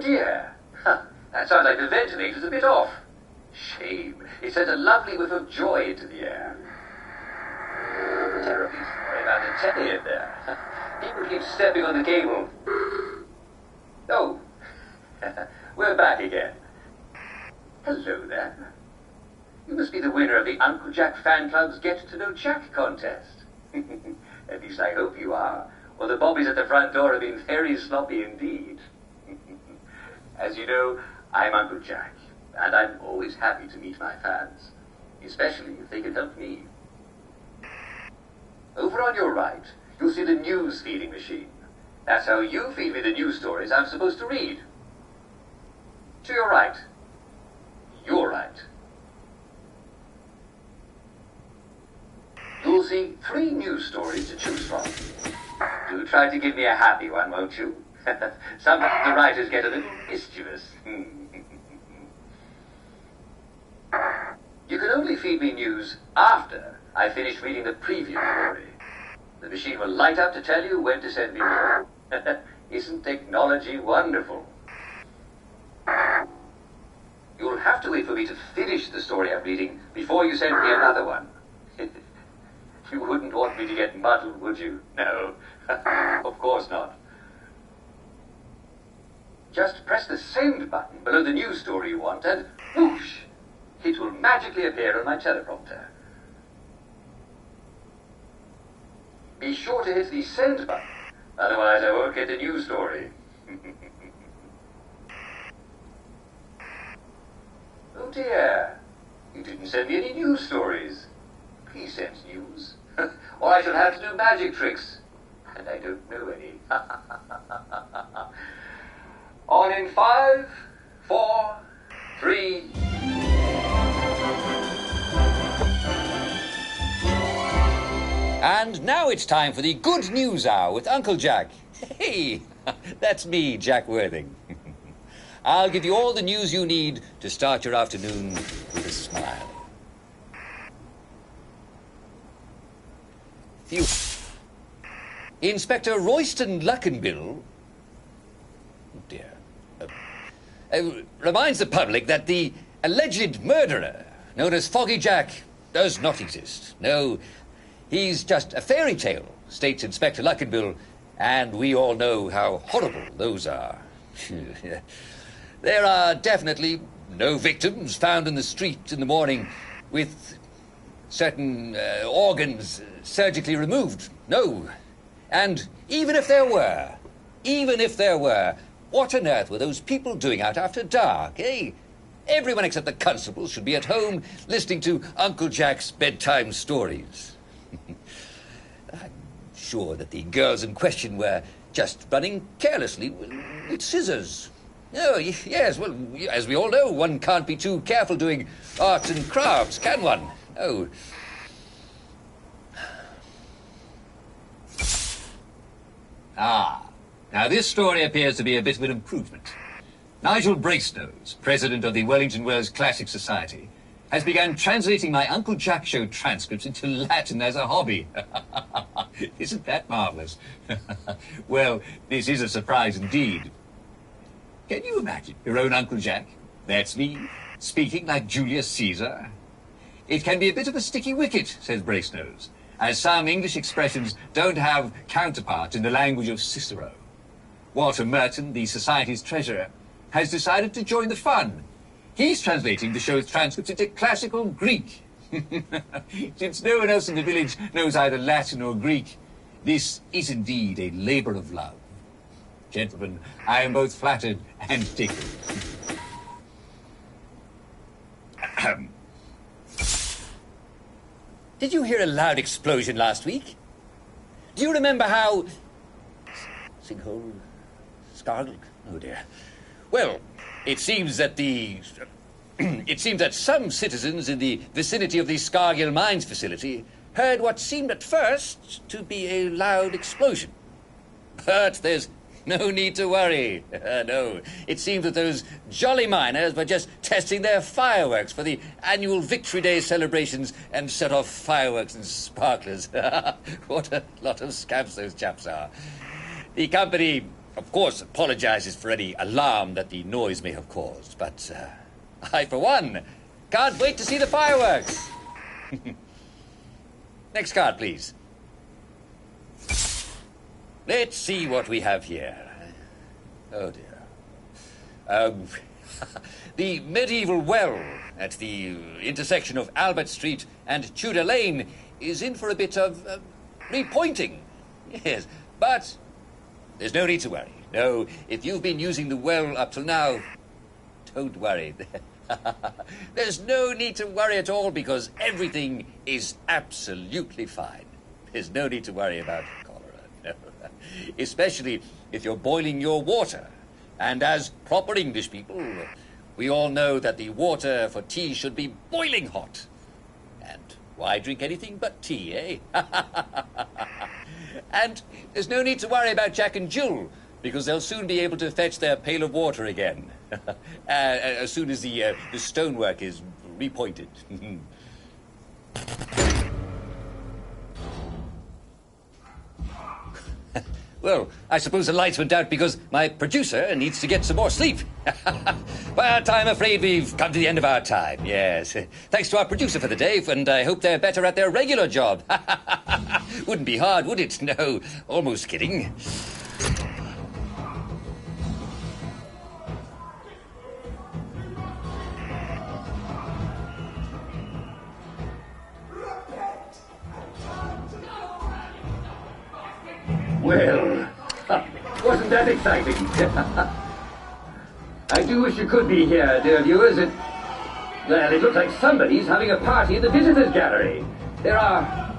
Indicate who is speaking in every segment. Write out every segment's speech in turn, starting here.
Speaker 1: dear. Huh, that sounds like the ventilator's a bit off. Shame. It sends a lovely whiff of joy into the air. Terribly sorry about the telly in there. People keep stepping on the cable. Oh, we're back again. Hello there. You must be the winner of the Uncle Jack Fan Club's Get to Know Jack contest. At least I hope you are. Well, the bobbies at the front door have been very sloppy indeed. As you know, I'm Uncle Jack, and I'm always happy to meet my fans, especially if they can help me. Over on your right, you'll see the news feeding machine. That's how you feed me the news stories I'm supposed to read. To your right. Your right. You'll see 3 news stories to choose from. Do try to give me a happy one, won't you? Sometimes the writers get a little mischievous. You can only feed me news after I finish reading the preview story. The machine will light up to tell you when to send me more. Isn't technology wonderful? You'll have to wait for me to finish the story I'm reading before you send me another one. You wouldn't want me to get muddled, would you? No, of course not. Just press the send button below the news story you want and whoosh! It will magically appear on my teleprompter. Be sure to hit the send button, otherwise I won't get the news story. Oh dear, you didn't send me any news stories. Please send news, or I shall have to do magic tricks, and I don't know any. On in 5, 4, 3...
Speaker 2: And now it's time for the Good News Hour with Uncle Jack. Hey, that's me, Jack Worthing. I'll give you all the news you need to start your afternoon with a smile. Inspector Royston Luckenbill reminds the public that the alleged murderer, known as Foggy Jack, does not exist. No, he's just a fairy tale, states Inspector Luckenbill, and we all know how horrible those are. There are definitely no victims found in the street in the morning with certain organs surgically removed. No. And even if there were, what on earth were those people doing out after dark, eh? Everyone except the constables should be at home listening to Uncle Jack's bedtime stories. I'm sure that the girls in question were just running carelessly with scissors. Oh, yes, well, as we all know, one can't be too careful doing arts and crafts, can one? Oh.
Speaker 3: Now this story appears to be a bit of an improvement. Nigel Bracenose, president of the Wellington Wells Classic Society, has begun translating my Uncle Jack Show transcripts into Latin as a hobby. Isn't that marvellous? Well, this is a surprise indeed. Can you imagine your own Uncle Jack? That's me, speaking like Julius Caesar. It can be a bit of a sticky wicket, says Bracenose, as some English expressions don't have counterparts in the language of Cicero. Walter Merton, the Society's treasurer, has decided to join the fun. He's translating the show's transcripts into classical Greek. Since no one else in the village knows either Latin or Greek, this is indeed a labour of love. Gentlemen, I am both flattered and tickled.
Speaker 2: Did you hear a loud explosion last week? Do you remember how... Sinkhole? Scarlet? Oh, dear. Well, it seems that some citizens in the vicinity of the Scargill Mines facility heard what seemed at first to be a loud explosion. But there's no need to worry. No, it seems that those jolly miners were just testing their fireworks for the annual Victory Day celebrations and set off fireworks and sparklers. What a lot of scamps those chaps are. The company of course, apologizes for any alarm that the noise may have caused, but I, for one, can't wait to see the fireworks. Next card, please. Let's see what we have here. Oh, dear. The medieval well at the intersection of Albert Street and Tudor Lane is in for a bit of repointing. Yes, but there's no need to worry. No, if you've been using the well up till now, don't worry. There's no need to worry at all because everything is absolutely fine. There's no need to worry about cholera, no. Especially if you're boiling your water. And as proper English people, we all know that the water for tea should be boiling hot. And why drink anything but tea, eh? And there's no need to worry about Jack and Jill, because they'll soon be able to fetch their pail of water again, as soon as the stonework is repointed. Well, I suppose the lights went out because my producer needs to get some more sleep. But I'm afraid we've come to the end of our time, yes. Thanks to our producer for the day, and I hope they're better at their regular job. Wouldn't be hard, would it? No, almost kidding.
Speaker 1: Well, wasn't that exciting? I do wish you could be here, dear viewers. Well, it looks like somebody's having a party in the visitors' gallery. There are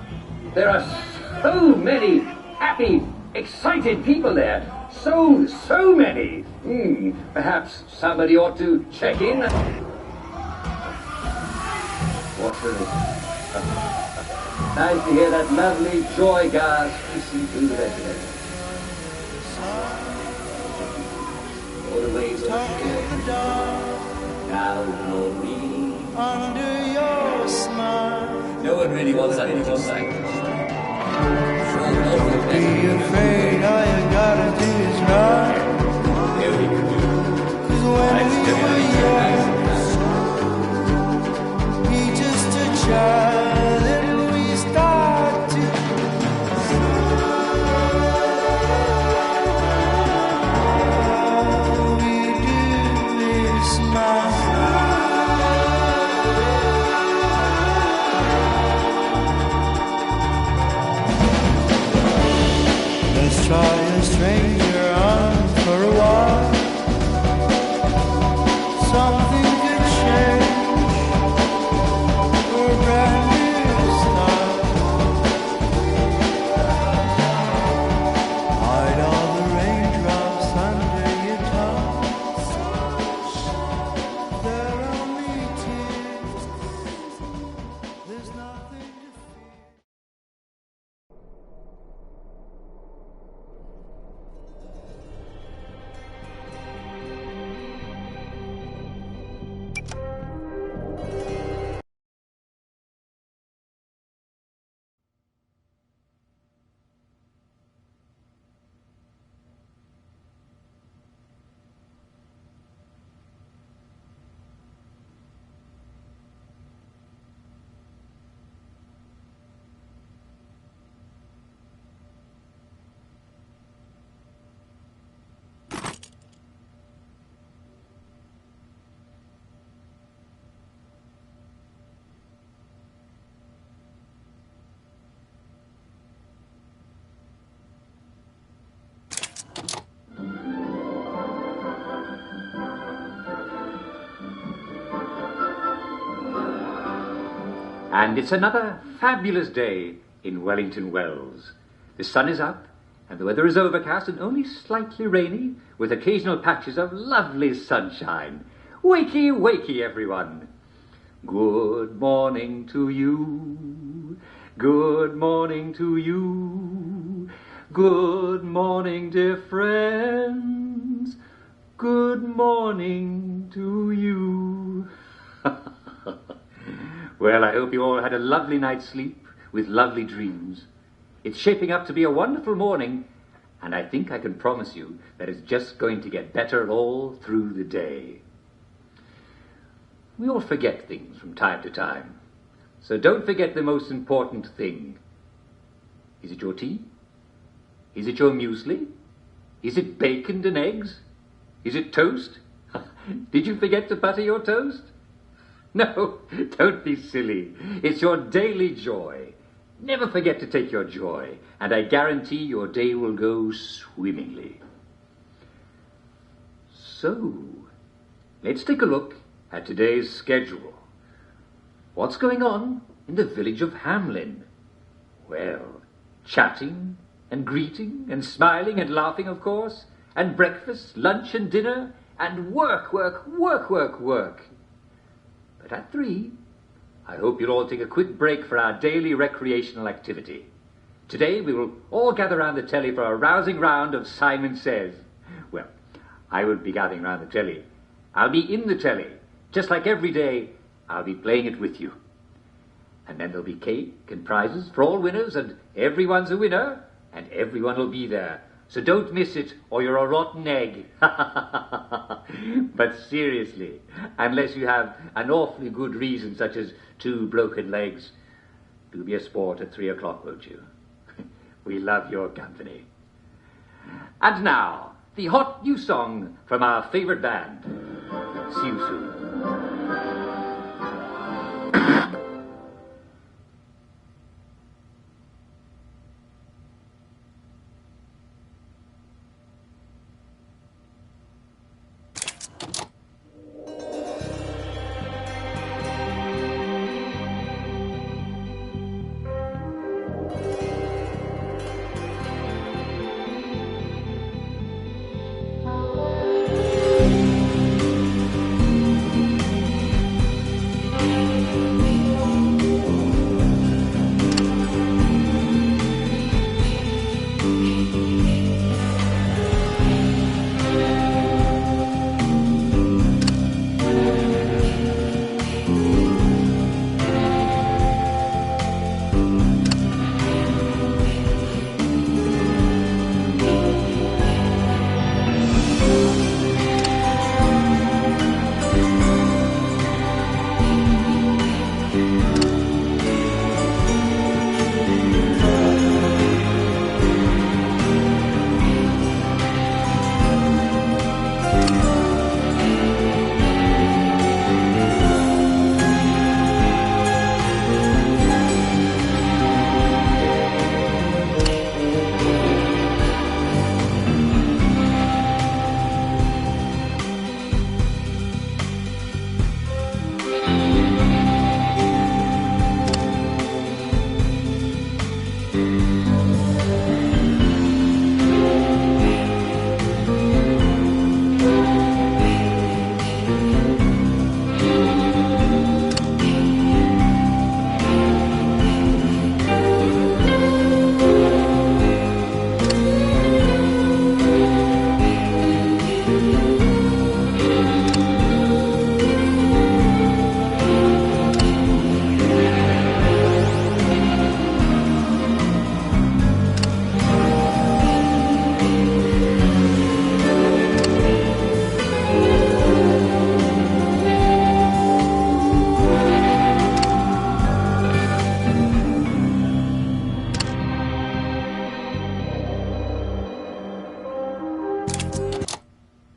Speaker 1: so many happy, excited people there. So many. Perhaps somebody ought to check in. What's this? Nice to hear that lovely joy gas racing through the ventilator. All the way to the now me. Under your smile. No one really wants that little language. Don't be afraid, all you gotta do is run. Here we go. 'Cause when we were young, we just a child. Try a stranger on for a while. Something could change for a brand new start. Hide all the raindrops under your tongue. They're only tears. There's nothing to fear. And it's another fabulous day in Wellington Wells. The sun is up, and the weather is overcast and only slightly rainy, with occasional patches of lovely sunshine. Wakey, wakey, everyone. Good morning to you. Good morning to you. Good morning, dear friends. Good morning to you. Well, I hope you all had a lovely night's sleep with lovely dreams. It's shaping up to be a wonderful morning, And I think I can promise you that it's just going to get better all through the day. We all forget things from time to time. So don't forget the most important thing. Is it your tea? Is it your muesli? Is it bacon and eggs? Is it toast? Did you forget to butter your toast? No, don't be silly. It's your daily joy. Never forget to take your joy, and I guarantee your day will go swimmingly. So, let's take a look at today's schedule. What's going on in the village of Hamlin? Well, chatting and greeting and smiling and laughing, of course, and breakfast, lunch and dinner, and work. But at 3, I hope you'll all take a quick break for our daily recreational activity. Today we will all gather round the telly for a rousing round of Simon Says. Well, I won't be gathering round the telly. I'll be in the telly. Just like every day, I'll be playing it with you. And then there'll be cake and prizes for all winners, and everyone's a winner, and everyone will be there. So don't miss it, or you're a rotten egg. But seriously, unless you have an awfully good reason, such as 2 broken legs, do be a sport at 3 o'clock, won't you? We love your company. And now, the hot new song from our favourite band. See you soon.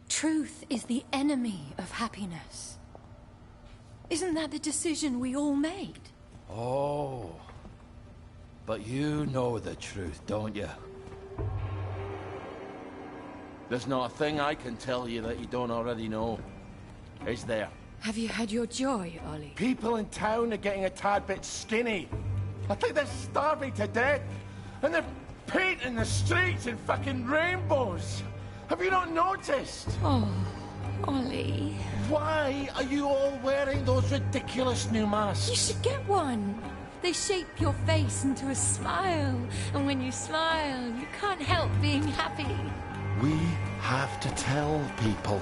Speaker 4: Truth is the enemy of happiness. Isn't that the decision we all made?
Speaker 5: Oh, but you know the truth, don't you? There's not a thing I can tell you that you don't already know. Is there?
Speaker 4: Have you had your joy, Ollie?
Speaker 5: People in town are getting a tad bit skinny. I think they're starving to death. And they're painting the streets in fucking rainbows. Have you not noticed?
Speaker 4: Oh, Ollie.
Speaker 5: Why are you all wearing those ridiculous new masks?
Speaker 4: You should get one. They shape your face into a smile. And when you smile, you can't help being happy.
Speaker 5: We have to tell people.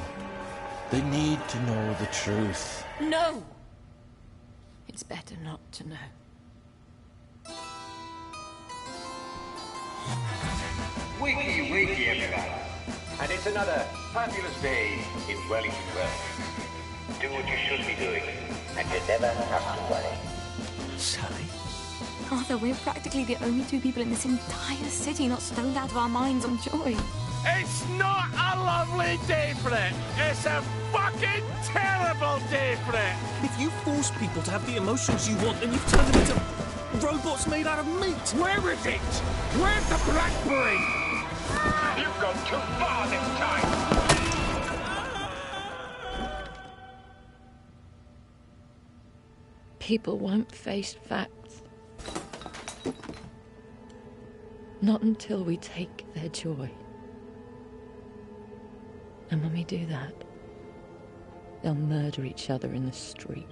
Speaker 5: They need to know the truth.
Speaker 4: No! It's better not to know.
Speaker 1: Wakey, wakey, everybody. And it's another fabulous day in Wellington Wells. Do what you should be doing, and you never have to worry.
Speaker 5: Sally?
Speaker 4: Arthur, we're practically the only two people in this entire city not stoned out of our minds on joy.
Speaker 5: It's not a lovely day for it. It's a fucking terrible day for it.
Speaker 6: If you force people to have the emotions you want, then you've turned them into robots made out of meat.
Speaker 5: Where is it? Where's the blackberry?
Speaker 1: You've gone too far this time.
Speaker 4: People won't face facts. Not until we take their joy. And when we do that, they'll murder each other in the street.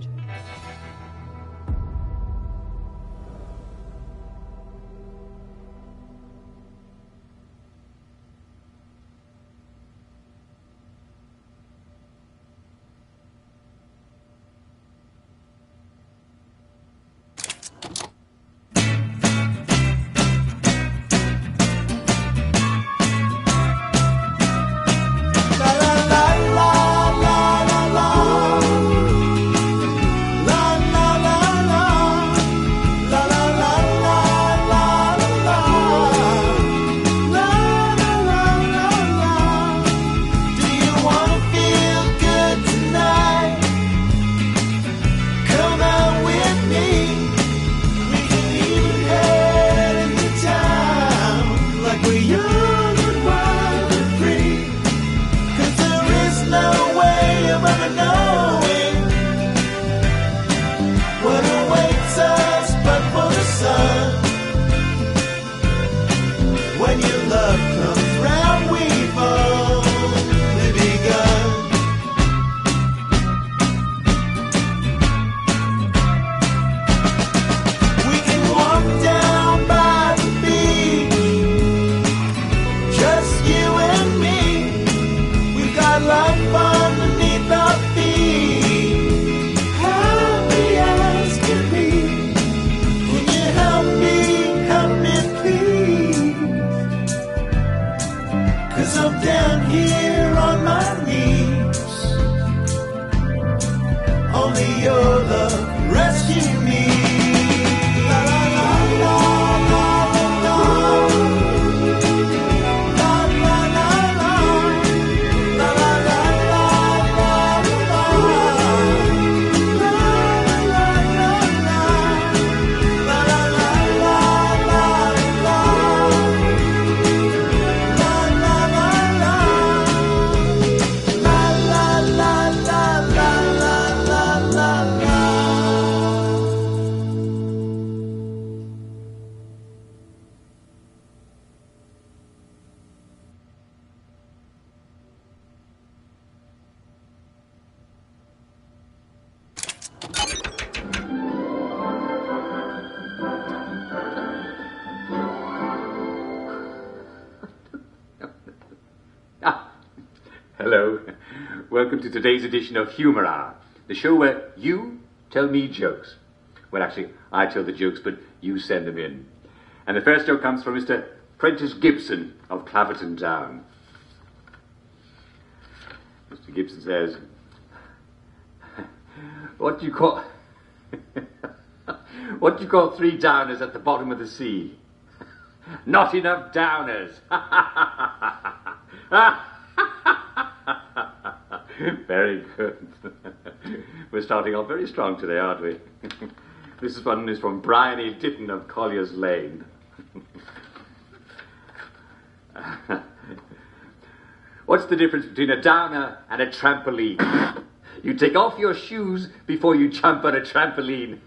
Speaker 1: Hello. Welcome to today's edition of Humor Hour, the show where you tell me jokes. Well, actually, I tell the jokes, but you send them in. And the first joke comes from Mr. Prentice Gibson of Clapperton Town. Mr. Gibson says, what do you call three downers at the bottom of the sea? Not enough downers. Very good. We're starting off very strong today, aren't we? This one is from Brian E. Ditton of Collier's Lane. What's the difference between a downer and a trampoline? You take off your shoes before you jump on a trampoline.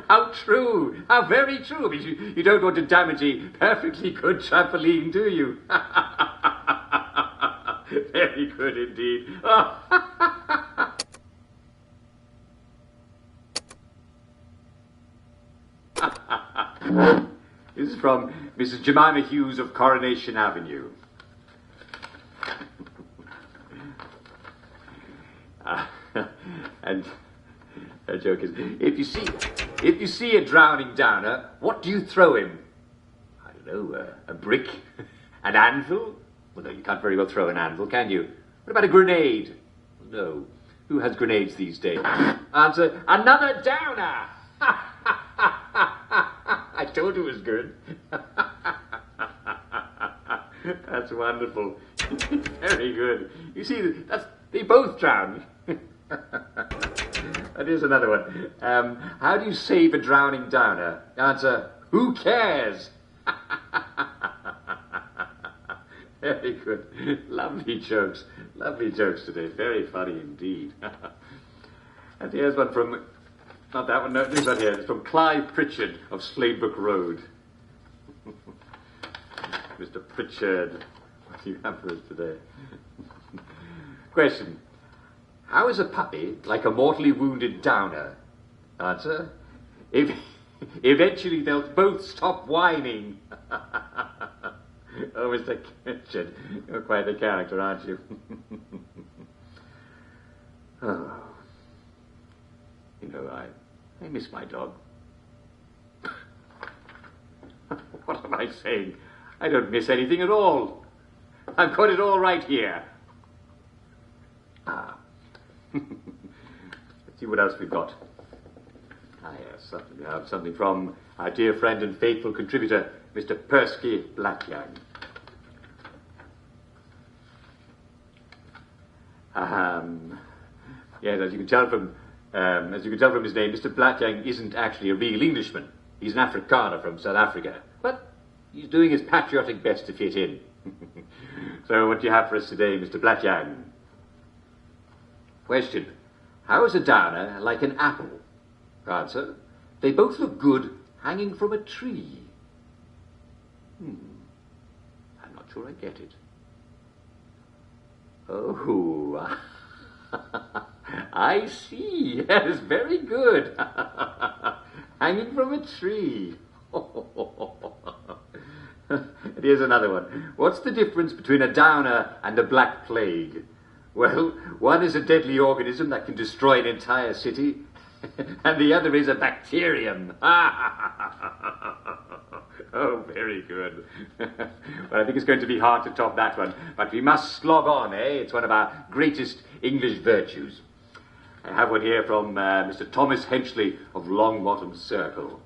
Speaker 1: How true! How very true! I mean, you don't want to damage a perfectly good trampoline, do you? Very good indeed. This is from Mrs. Jemima Hughes of Coronation Avenue. And her joke is, if you see a drowning downer, what do you throw him? I don't know, a brick? An anvil? Well, no, you can't very well throw an anvil, can you? What about a grenade? No. Who has grenades these days? Answer, another downer! I told you it was good. That's wonderful. Very good. You see, they both drowned. And here's another one. How do you save a drowning downer? Answer, who cares? Very good. Lovely jokes. Lovely jokes today. Very funny indeed. And here's one from, not that one, no, this one here. It's from Clive Pritchard of Sladebrook Road. Mr. Pritchard, what do you have for us today? Question. How is a puppy like a mortally wounded downer? Answer. Eventually they'll both stop whining. Oh, Mr. Pritchard, you're quite a character, aren't you? Oh. You know, I miss my dog. What am I saying? I don't miss anything at all. I've got it all right here. Let's see what else we've got. Yes, we have something from our dear friend and faithful contributor, Mr. Persky Blackyoung. Yes, as you can tell from his name, Mr. Blackyoung isn't actually a real Englishman. He's an Afrikaner from South Africa, but he's doing his patriotic best to fit in. So, what do you have for us today, Mr. Blackyoung? Question. How is a downer like an apple? Answer. They both look good hanging from a tree. I'm not sure I get it. Oh, I see. Yes, very good. Hanging from a tree. And here's another one. What's the difference between a downer and a black plague? Well, one is a deadly organism that can destroy an entire city, and the other is a bacterium. Oh, very good. Well, I think it's going to be hard to top that one, but we must slog on, eh? It's one of our greatest English virtues. I have one here from Mr. Thomas Henchley of Longbottom Circle.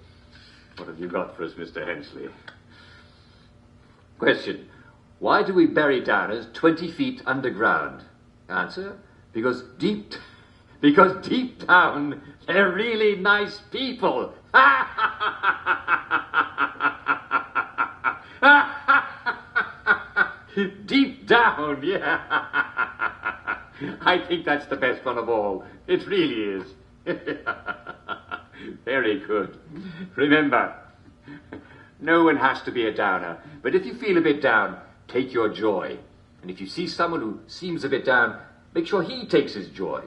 Speaker 1: What have you got for us, Mr. Henchley? Question. Why do we bury downers 20 feet underground? Answer. Because deep down, they're really nice people. Deep down, yeah. I think that's the best one of all. It really is. Very good. Remember, no one has to be a downer, but if you feel a bit down, take your joy. And if you see someone who seems a bit down, make sure he takes his joy.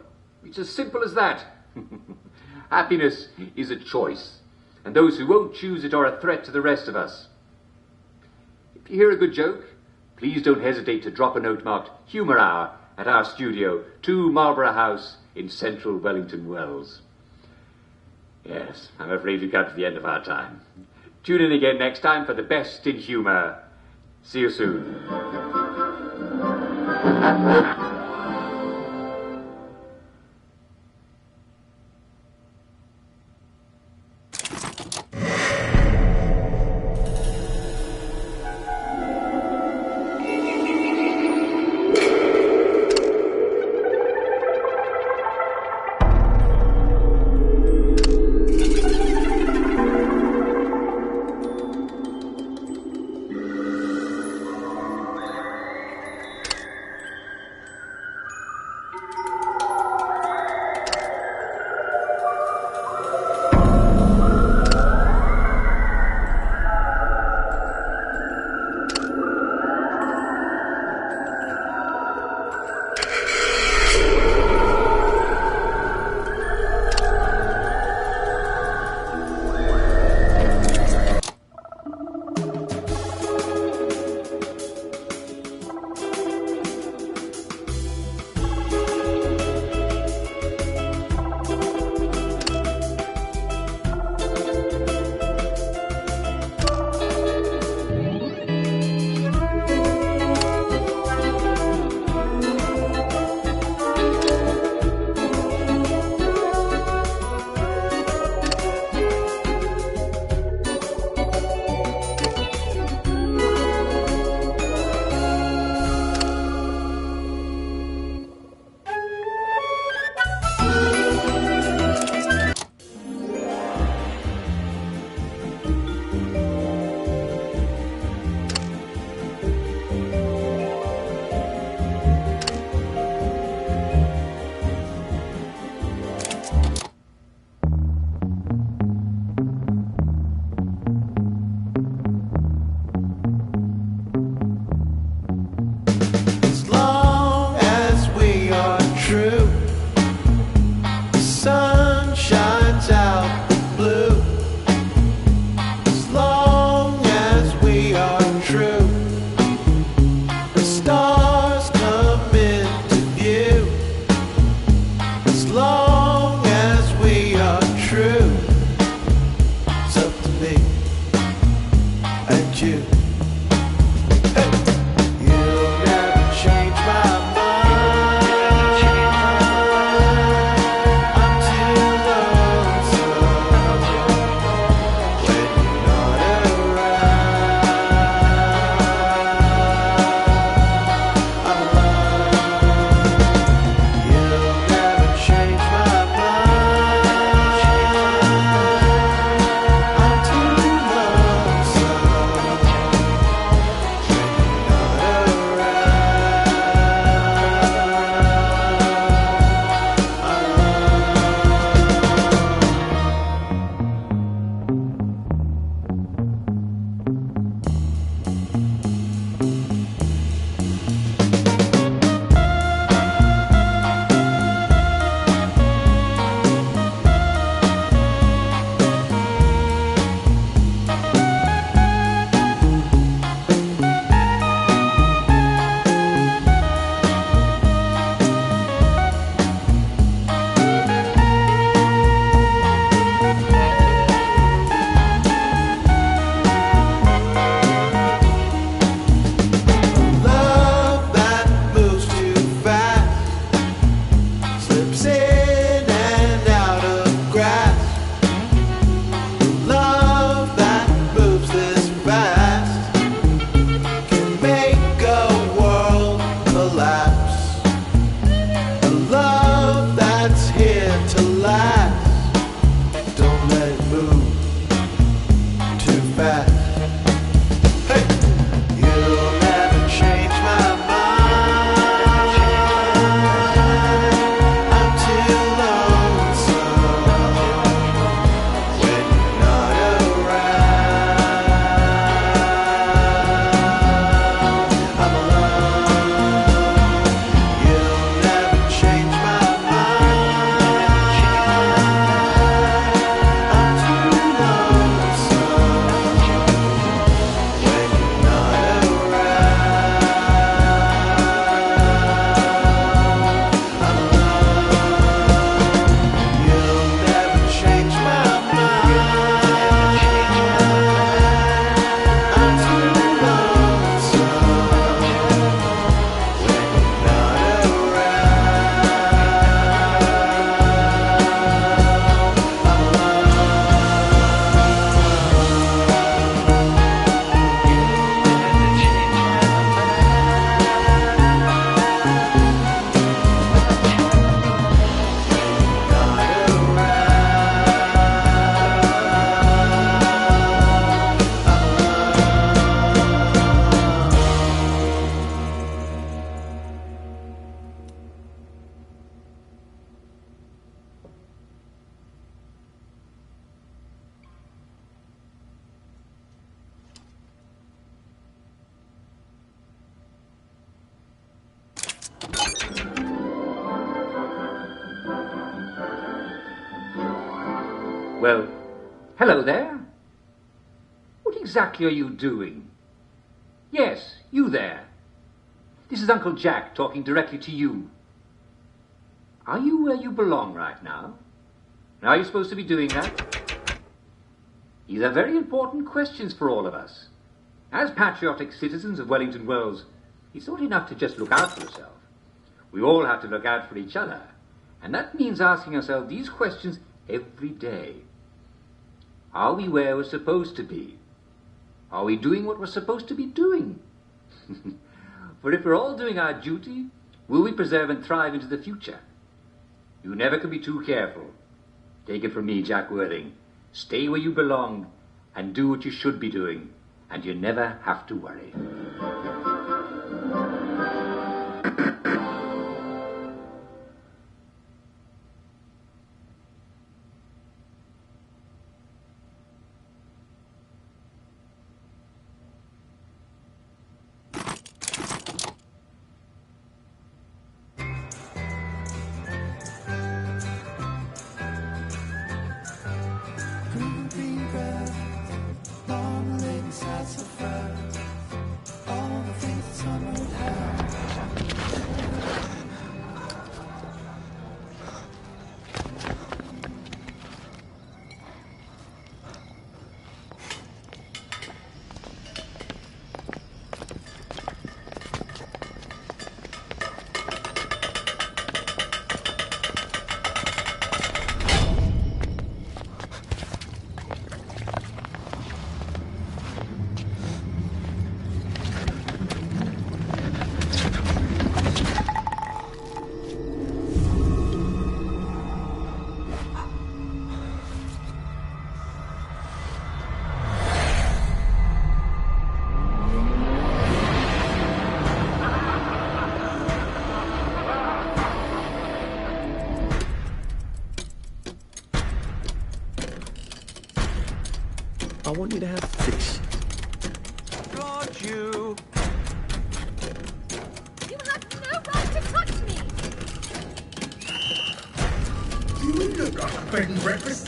Speaker 1: It's as simple as that. Happiness is a choice, and those who won't choose it are a threat to the rest of us. If you hear a good joke, please don't hesitate to drop a note marked Humour Hour at our studio, 2 Marlborough House in central Wellington Wells. Yes, I'm afraid we've come to the end of our time. Tune in again next time for the best in humour. See you soon. Well, hello there. What exactly are you doing? Yes, you there. This is Uncle Jack talking directly to you. Are you where you belong right now? And are you supposed to be doing that? These are very important questions for all of us. As patriotic citizens of Wellington Wells, it's not enough to just look out for yourself. We all have to look out for each other. And that means asking ourselves these questions every day. Are we where we're supposed to be? Are we doing what we're supposed to be doing? For if we're all doing our duty, will we preserve and thrive into the future? You never can be too careful. Take it from me, Jack Worthing. Stay where you belong and do what you should be doing, and you never have to worry.
Speaker 6: I want you to have fish.
Speaker 5: Got you.
Speaker 4: You have no right to touch me!
Speaker 7: You look like a bed and breakfast.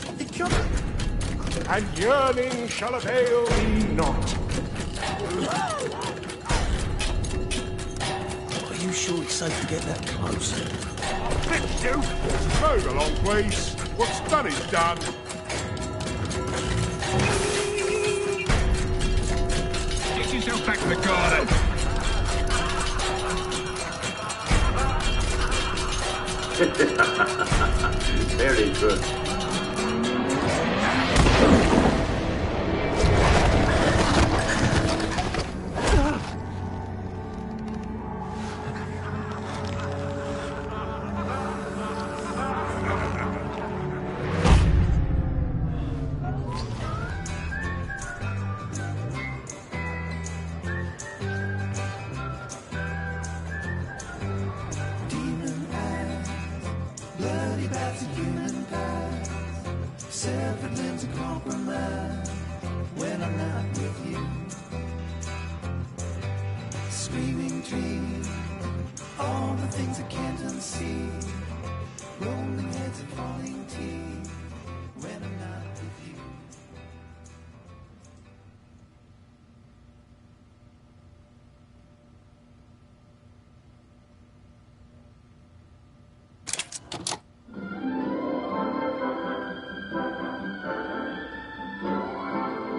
Speaker 5: And yearning shall avail thee not.
Speaker 6: Are you sure it's safe to get that close?
Speaker 5: Fix you. Move along, please. What's done is done.
Speaker 7: Get yourself back to the garden.
Speaker 1: Very good.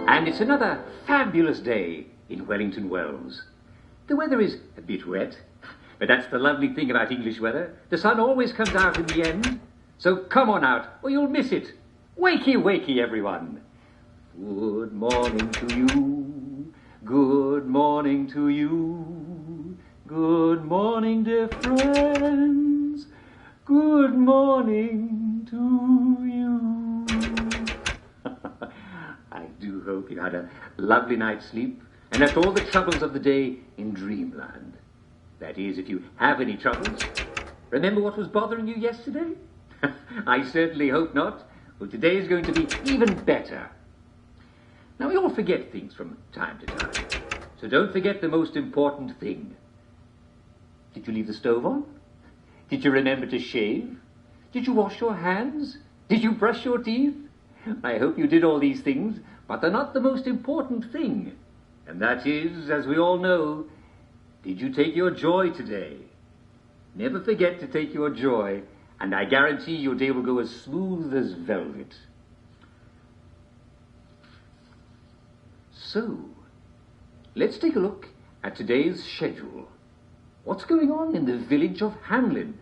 Speaker 1: And it's another fabulous day in Wellington Wells. The weather is a bit wet, but that's the lovely thing about English weather. The sun always comes out in the end. So come on out, or you'll miss it. Wakey, wakey, everyone. Good morning to you. Good morning to you. Good morning, dear friends. Good morning to you. I do hope you had a lovely night's sleep and left all the troubles of the day in dreamland. That is, if you have any troubles. Remember what was bothering you yesterday? I certainly hope not. Well, today is going to be even better. Now, we all forget things from time to time. So don't forget the most important thing. Did you leave the stove on? Did you remember to shave? Did you wash your hands? Did you brush your teeth? I hope you did all these things, but they're not the most important thing. And that is, as we all know, did you take your joy today? Never forget to take your joy, and I guarantee your day will go as smooth as velvet. So, let's take a look at today's schedule. What's going on in the village of Hamlin?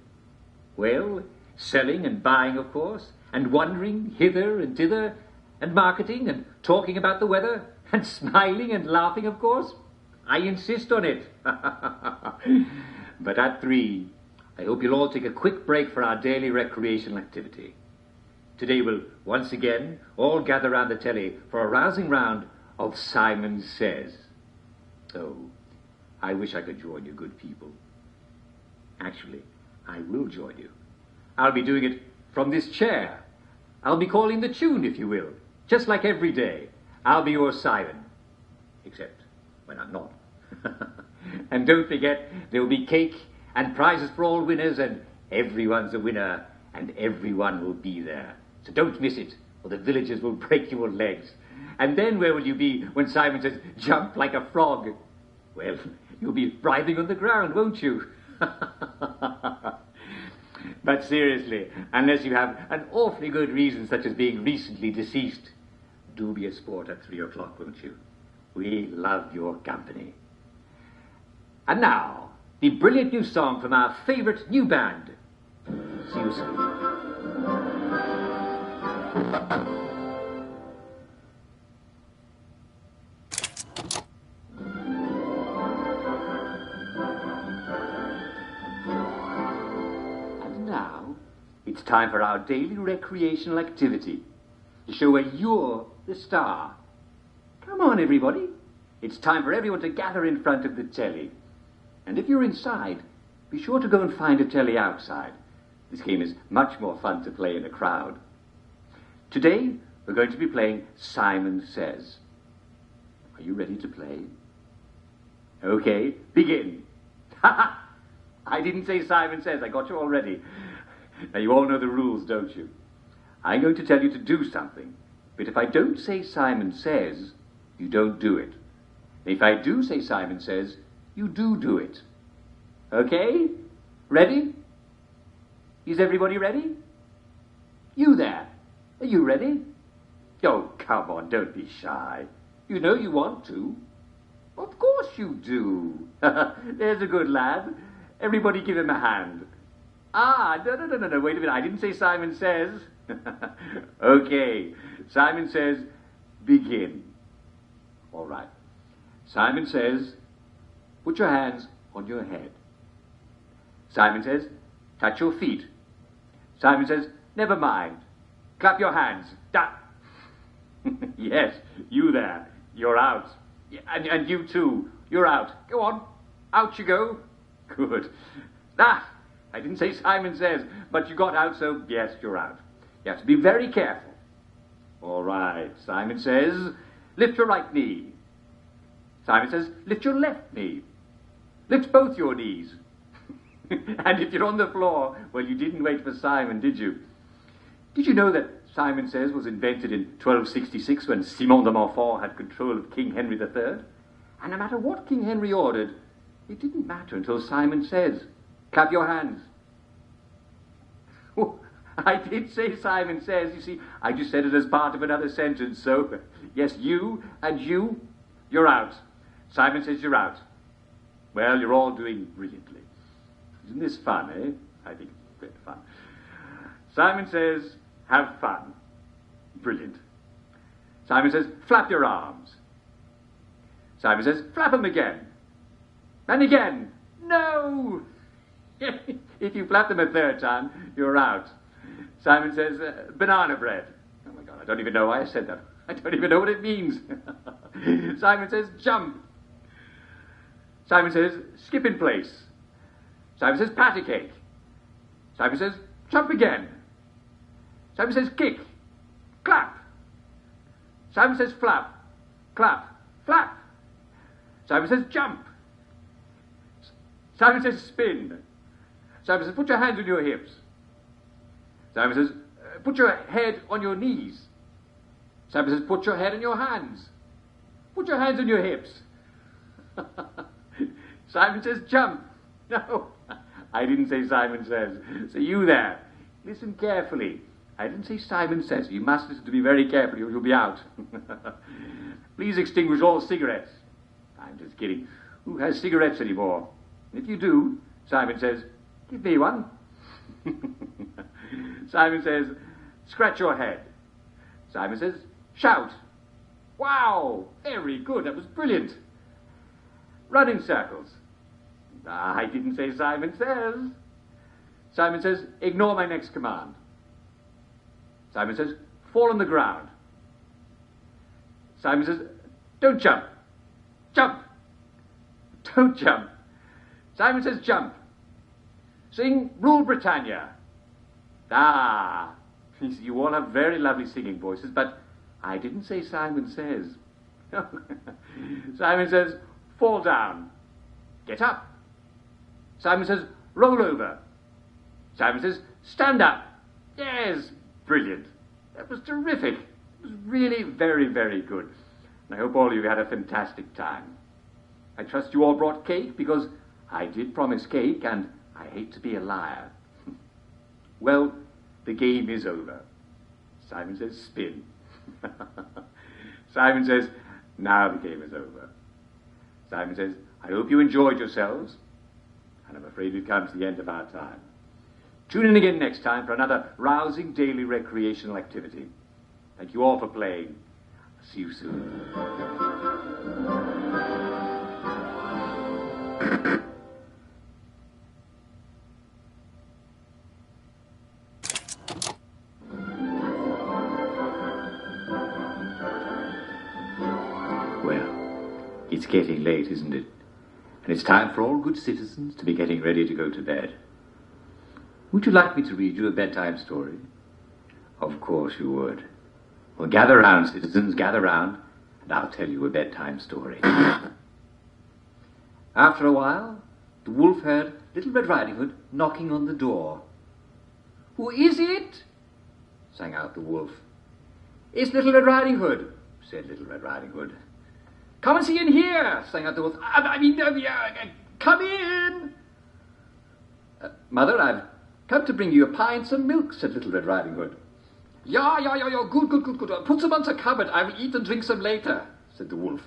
Speaker 1: Well, selling and buying, of course, and wandering hither and thither, and marketing and talking about the weather, and smiling and laughing, of course. I insist on it. But at 3, I hope you'll all take a quick break for our daily recreational activity. Today we'll once again all gather round the telly for a rousing round of Simon Says. Oh, I wish I could join you, good people. Actually, I will join you. I'll be doing it from this chair. I'll be calling the tune, if you will, just like every day. I'll be your Simon, except when I'm not. And don't forget, there'll be cake and prizes for all winners, and everyone's a winner, and everyone will be there. So don't miss it, or the villagers will break your legs. And then where will you be when Simon says, jump like a frog? Well, you'll be writhing on the ground, won't you? But seriously, unless you have an awfully good reason, such as being recently deceased, do be a sport at 3 o'clock, won't you? We love your company. And now, the brilliant new song from our favourite new band. See you soon. And now, it's time for our daily recreational activity, to show where you're the star. Come on, everybody. It's time for everyone to gather in front of the telly. And if you're inside, be sure to go and find a telly outside. This game is much more fun to play in a crowd. Today, we're going to be playing Simon Says. Are you ready to play? Okay, begin. I didn't say Simon Says. I got you already. Now, you all know the rules, don't you? I'm going to tell you to do something, but if I don't say Simon Says, you don't do it. If I do say Simon Says, you do it. Okay? Ready? Is everybody ready? You there. Are you ready? Oh, come on, don't be shy. You know you want to. Of course you do. There's a good lad. Everybody give him a hand. No, wait a minute. I didn't say Simon Says. Okay. Simon Says, begin. All right. Simon Says, put your hands on your head. Simon Says, touch your feet. Simon Says, never mind. Clap your hands. Yes, you there. You're out. And you too. You're out. Go on. Out you go. Good. I didn't say Simon Says, but you got out, so yes, you're out. You have to be very careful. All right. Simon Says, lift your right knee. Simon Says, lift your left knee. Lift both your knees. And if you're on the floor, well, you didn't wait for Simon, did you? Did you know that Simon Says was invented in 1266 when Simon de Montfort had control of King Henry III? And no matter what King Henry ordered, it didn't matter until Simon Says. Clap your hands. Oh, I did say Simon Says. You see, I just said it as part of another sentence. So, yes, you and you're out. Simon Says you're out. Well, you're all doing brilliantly. Isn't this fun, eh? I think it's great fun. Simon Says, have fun. Brilliant. Simon Says, flap your arms. Simon Says, flap them again. And again. No! If you flap them a third time, you're out. Simon Says, banana bread. Oh my God, I don't even know why I said that. I don't even know what it means. Simon Says, jump. Simon Says, skip in place. Simon Says, patty cake. Simon Says, jump again. Simon Says, kick. Clap. Simon Says, flap. Clap. Flap. Simon Says, jump. Simon Says, spin. Simon Says, put your hands on your hips. Simon Says, put your head on your knees. Simon says, put your head in your hands. Put your hands on your hips. Simon says, jump. No, I didn't say Simon says. So you there, listen carefully. I didn't say Simon says. You must listen to me very carefully or you'll be out. Please extinguish all cigarettes. I'm just kidding. Who has cigarettes anymore? If you do, Simon says, give me one. Simon says, scratch your head. Simon says, shout. Wow, very good. That was brilliant. Run in circles. I didn't say Simon says. Simon says, ignore my next command. Simon says, fall on the ground. Simon says, don't jump. Jump. Don't jump. Simon says, jump. Sing Rule Britannia. Ah, you all have very lovely singing voices, but I didn't say Simon says. Simon says, fall down. Get up. Simon says, roll over. Simon says, stand up. Yes, brilliant. That was terrific. It was really very, very good. And I hope all of you had a fantastic time. I trust you all brought cake, because I did promise cake, and I hate to be a liar. Well, the game is over. Simon says, spin. Simon says, now the game is over. Simon says, I hope you enjoyed yourselves, and I'm afraid we've come to the end of our time. Tune in again next time for another rousing daily recreational activity. Thank you all for playing. See you soon. Well, it's getting late, isn't it? And it's time for all good citizens to be getting ready to go to bed. Would you like me to read you a bedtime story? Of course you would. Well, gather round, citizens, gather round, and I'll tell you a bedtime story. After a while, the wolf heard Little Red Riding Hood knocking on the door. Who is it? Sang out the wolf. It's Little Red Riding Hood, said Little Red Riding Hood. Come and see in here, sang out the wolf. Come in. Mother, I've come to bring you a pie and some milk, said Little Red Riding Hood. Yeah, good. Put some on the cupboard. I will eat and drink some later, said the wolf.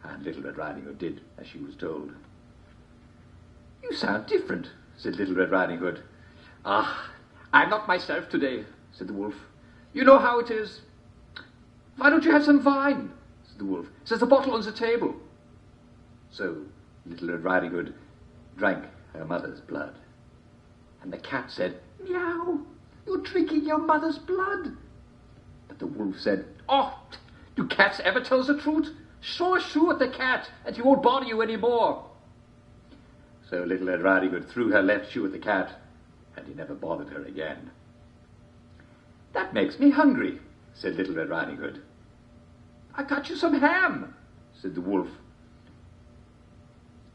Speaker 1: And Little Red Riding Hood did as she was told. You sound different, said Little Red Riding Hood. Ah, I'm not myself today, said the wolf. You know how it is. Why don't you have some wine, said the wolf. There's a bottle on the table. So Little Red Riding Hood drank her mother's blood. And the cat said, meow, you're drinking your mother's blood. But the wolf said, oh, do cats ever tell the truth? Throw a shoe at the cat, and he won't bother you any more. So Little Red Riding Hood threw her left shoe at the cat, and he never bothered her again. That makes me hungry, said Little Red Riding Hood. I got you some ham, said the wolf.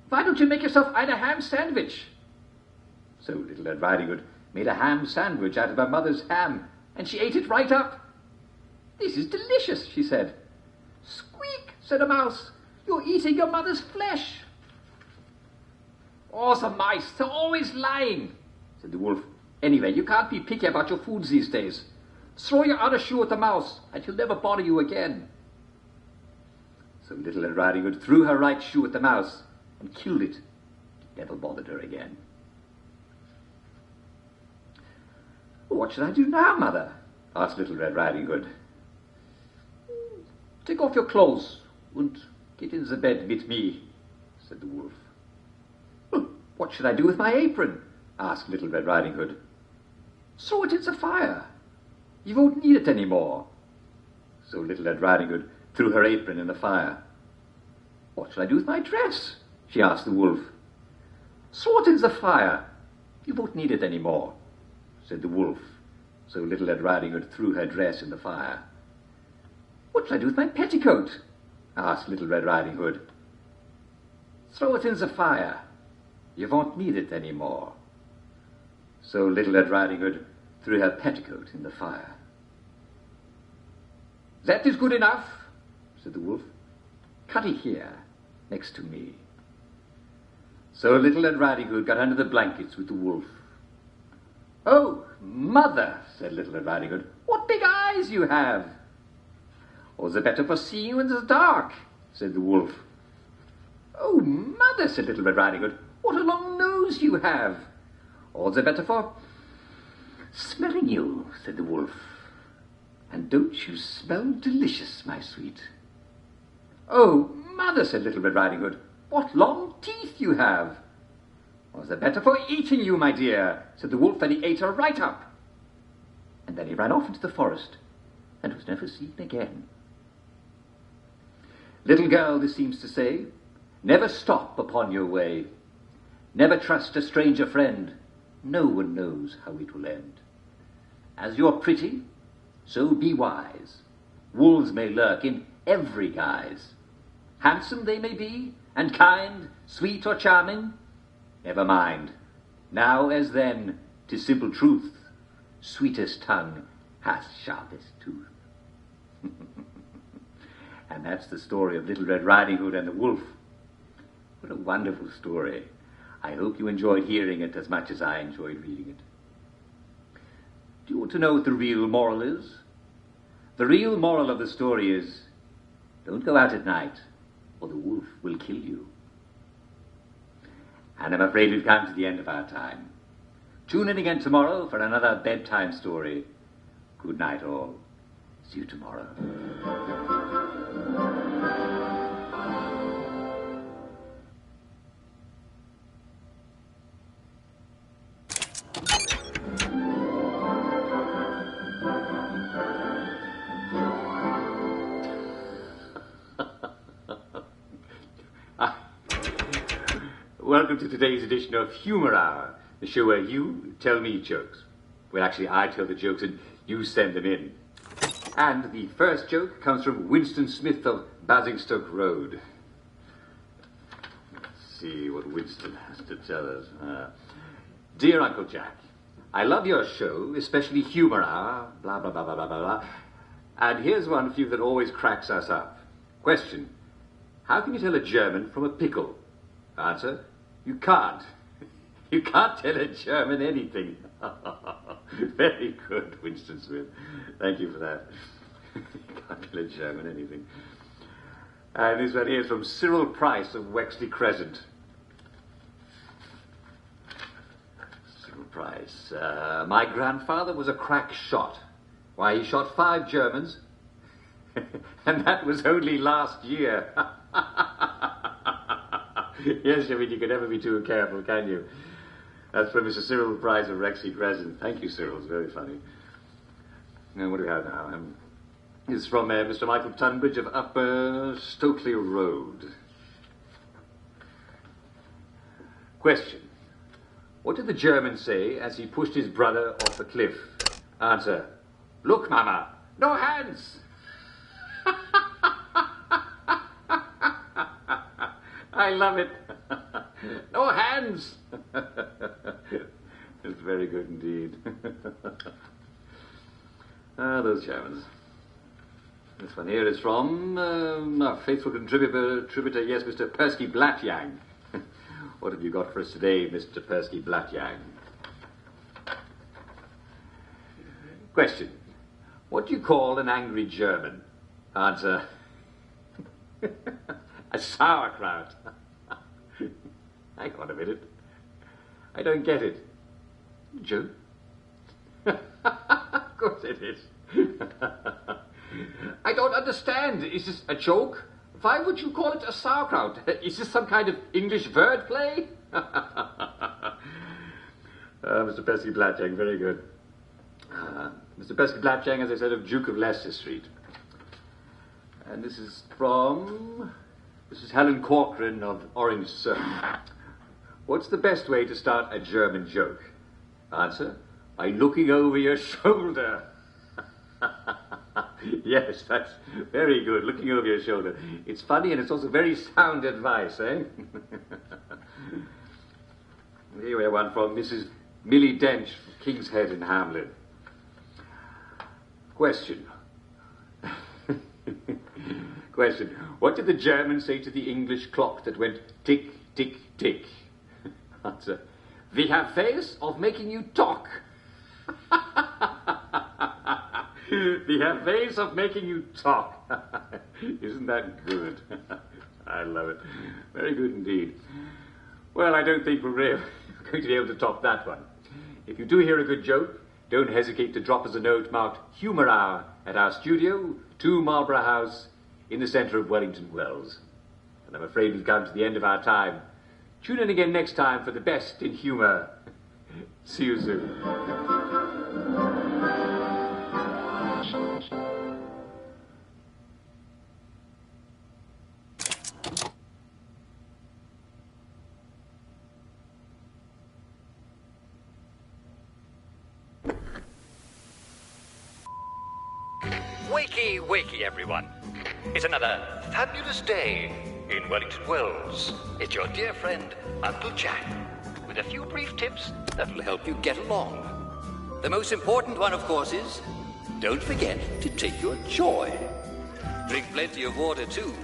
Speaker 1: Why don't you make yourself a ham sandwich? So Little Red Riding Hood made a ham sandwich out of her mother's ham, and she ate it right up. This is delicious, she said. Squeak, said a mouse. You're eating your mother's flesh. Oh, the mice, they're always lying, said the wolf. Anyway, you can't be picky about your food these days. Throw your other shoe at the mouse, and he'll never bother you again. So Little Red Riding Hood threw her right shoe at the mouse and killed it. It never bothered her again. What should I do now, Mother? Asked Little Red Riding Hood. Take off your clothes and get in the bed with me, said the wolf. Well, what should I do with my apron? Asked Little Red Riding Hood. Throw it in the fire. You won't need it any more. So Little Red Riding Hood threw her apron in the fire. What shall I do with my dress? She asked the wolf. Throw it in the fire. You won't need it any more, said the wolf. So Little Red Riding Hood threw her dress in the fire. What shall I do with my petticoat? Asked Little Red Riding Hood. Throw it in the fire. You won't need it any more. So Little Red Riding Hood threw her petticoat in the fire. That is good enough, said the wolf. Cut it here, next to me. So Little Red Riding Hood got under the blankets with the wolf. Oh, mother, said Little Red Riding Hood, what big eyes you have. Or the better for seeing in the dark, said the wolf. Oh, mother, said Little Red Riding Hood, what a long nose you have. Or the better for smelling you, said the wolf. And don't you smell delicious, my sweet? Oh, mother, said Little Red Riding Hood, what long teeth you have. Or the better for eating you, my dear, said the wolf, and he ate her right up. And then he ran off into the forest and was never seen again. Little girl, this seems to say, never stop upon your way. Never trust a stranger friend. No one knows how it will end. As you're pretty, so be wise. Wolves may lurk in every guise. Handsome they may be, and kind, sweet or charming. Never mind. Now as then, 'tis simple truth. Sweetest tongue hath sharpest tooth. And that's the story of Little Red Riding Hood and the wolf. What a wonderful story. I hope you enjoyed hearing it as much as I enjoyed reading it. Do you want to know what the real moral is? The real moral of the story is, don't go out at night, or the wolf will kill you. And I'm afraid we've come to the end of our time. Tune in again tomorrow for another bedtime story. Good night, all. See you tomorrow. Welcome to today's edition of Humor Hour, the show where you tell me jokes. Well, actually, I tell the jokes and you send them in. And the first joke comes from Winston Smith of Basingstoke Road. Let's see what Winston has to tell us. Dear Uncle Jack, I love your show, especially Humor Hour, blah, blah, blah, blah, blah, blah, blah. And here's one for you that always cracks us up. Question, how can you tell a German from a pickle? Answer, you can't. You can't tell a German anything. Very good, Winston Smith. Thank you for that. You can't tell a German anything. And this one here is from Cyril Price of Wexley Crescent. Cyril Price. My grandfather was a crack shot. Why, he shot 5 Germans, and that was only last year. Yes, I mean, you can never be too careful, can you? That's from Mr. Cyril Price of Wexley Crescent. Thank you, Cyril. It's very funny. Now, what do we have now? It's from Mr. Michael Tunbridge of Upper Stokely Road. Question. What did the German say as he pushed his brother off the cliff? Answer. Look, Mama, no hands! I love it. No hands! It's very good indeed. Those Germans. This one here is from our faithful contributor, yes, Mr. Persky Blatyang. What have you got for us today, Mr. Persky Blatyang? Question. What do you call an angry German? Answer. A sauerkraut. Hang on a minute. I don't get it. Joke? Of course it is. I don't understand. Is this a joke? Why would you call it a sauerkraut? Is this some kind of English wordplay? Mr. Persky Blatyang, very good. Mr. Persky Blatyang, as I said, of Duke of Leicester Street. And this is from Mrs. Helen Corcoran of Orange Circle. What's the best way to start a German joke? Answer, by looking over your shoulder. Yes, that's very good, looking over your shoulder. It's funny and it's also very sound advice, eh? Here we have one from Mrs. Millie Dench of King's Head in Hamlin. Question. Question. What did the Germans say to the English clock that went tick, tick, tick? Answer. We have ways of making you talk. We have ways of making you talk. Isn't that good? I love it. Very good indeed. Well, I don't think we're going to be able to top that one. If you do hear a good joke, don't hesitate to drop us a note marked Humour Hour at our studio, 2 Marlborough House, in the centre of Wellington Wells. And I'm afraid we've come to the end of our time. Tune in again next time for the best in humour. See you soon.
Speaker 2: Wakey, wakey, everyone. It's another fabulous day in Wellington Wells. It's your dear friend, Uncle Jack, with a few brief tips that'll help you get along. The most important one, of course, is don't forget to take your joy. Drink plenty of water, too.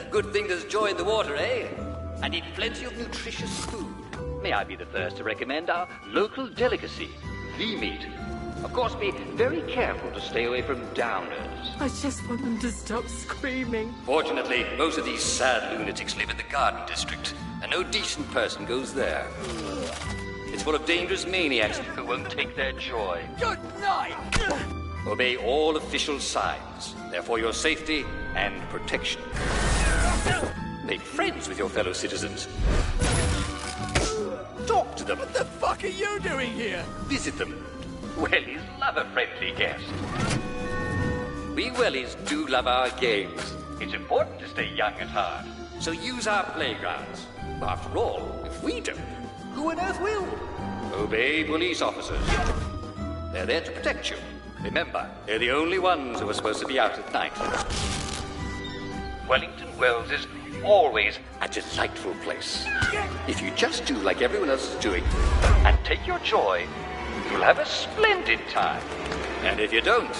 Speaker 2: Good thing there's joy in the water, eh? And eat plenty of nutritious food. May I be the first to recommend our local delicacy, the meat. Of course, be very careful to stay away from downers.
Speaker 8: I just want them to stop screaming.
Speaker 2: Fortunately, most of these sad lunatics live in the Garden District, and no decent person goes there. It's full of dangerous maniacs who won't take their joy.
Speaker 5: Good night!
Speaker 2: Obey all official signs. They're for your safety and protection. Make friends with your fellow citizens. Talk to them.
Speaker 5: What the fuck are you doing here?
Speaker 2: Visit them. Wellies love a friendly guest. We Wellies do love our games. It's important to stay young at heart. So use our playgrounds. After all, if we don't, who on earth will? Obey police officers. They're there to protect you. Remember, they're the only ones who are supposed to be out at night. Wellington Wells is always a delightful place. If you just do like everyone else is doing and take your joy, you'll have a splendid time. And if you don't...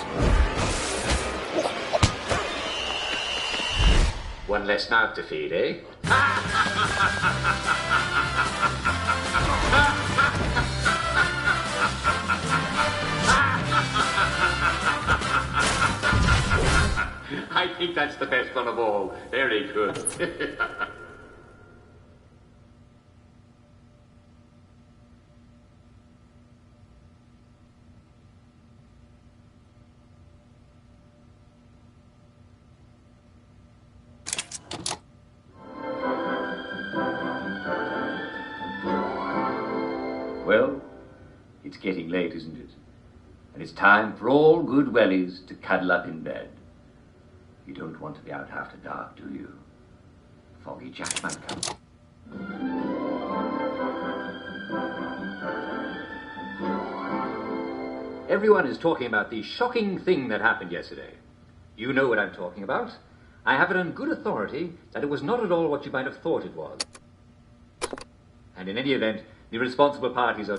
Speaker 1: One less mouth to feed, eh? I think that's the best one of all. Very good. Well, it's getting late, isn't it? And it's time for all good wellies to cuddle up in bed. You don't want to be out after dark, do you? Foggy Jack might come. Everyone is talking about the shocking thing that happened yesterday. You know what I'm talking about. I have it on good authority that it was not at all what you might have thought it was. And in any event, the responsible parties are...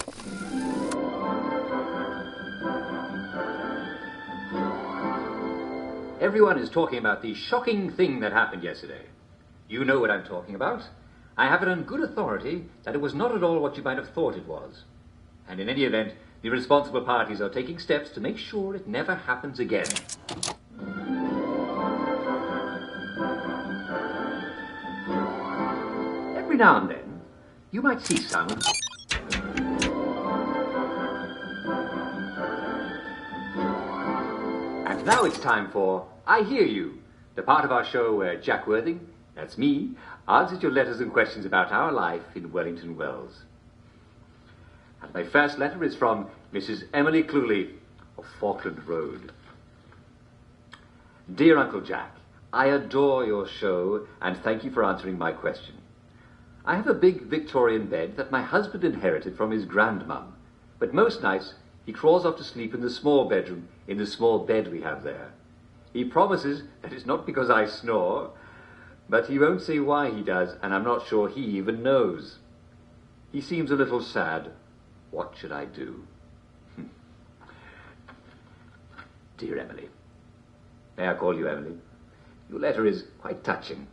Speaker 1: Everyone is talking about the shocking thing that happened yesterday. You know what I'm talking about. I have it on good authority that it was not at all what you might have thought it was. And in any event, the responsible parties are taking steps to make sure it never happens again. Every now and then, you might see some... And now it's time for I Hear You, the part of our show where Jack Worthing, that's me, answers your letters and questions about our life in Wellington Wells. And my first letter is from Mrs. Emily Cluley of Falkland Road. Dear Uncle Jack, I adore your show and thank you for answering my question. I have a big Victorian bed that my husband inherited from his grandmum, but most nights he crawls off to sleep in the small bedroom in the small bed we have there. He promises that it's not because I snore, but he won't say why he does, and I'm not sure he even knows. He seems a little sad. What should I do? Dear Emily, May I call you Emily? Your letter is quite touching.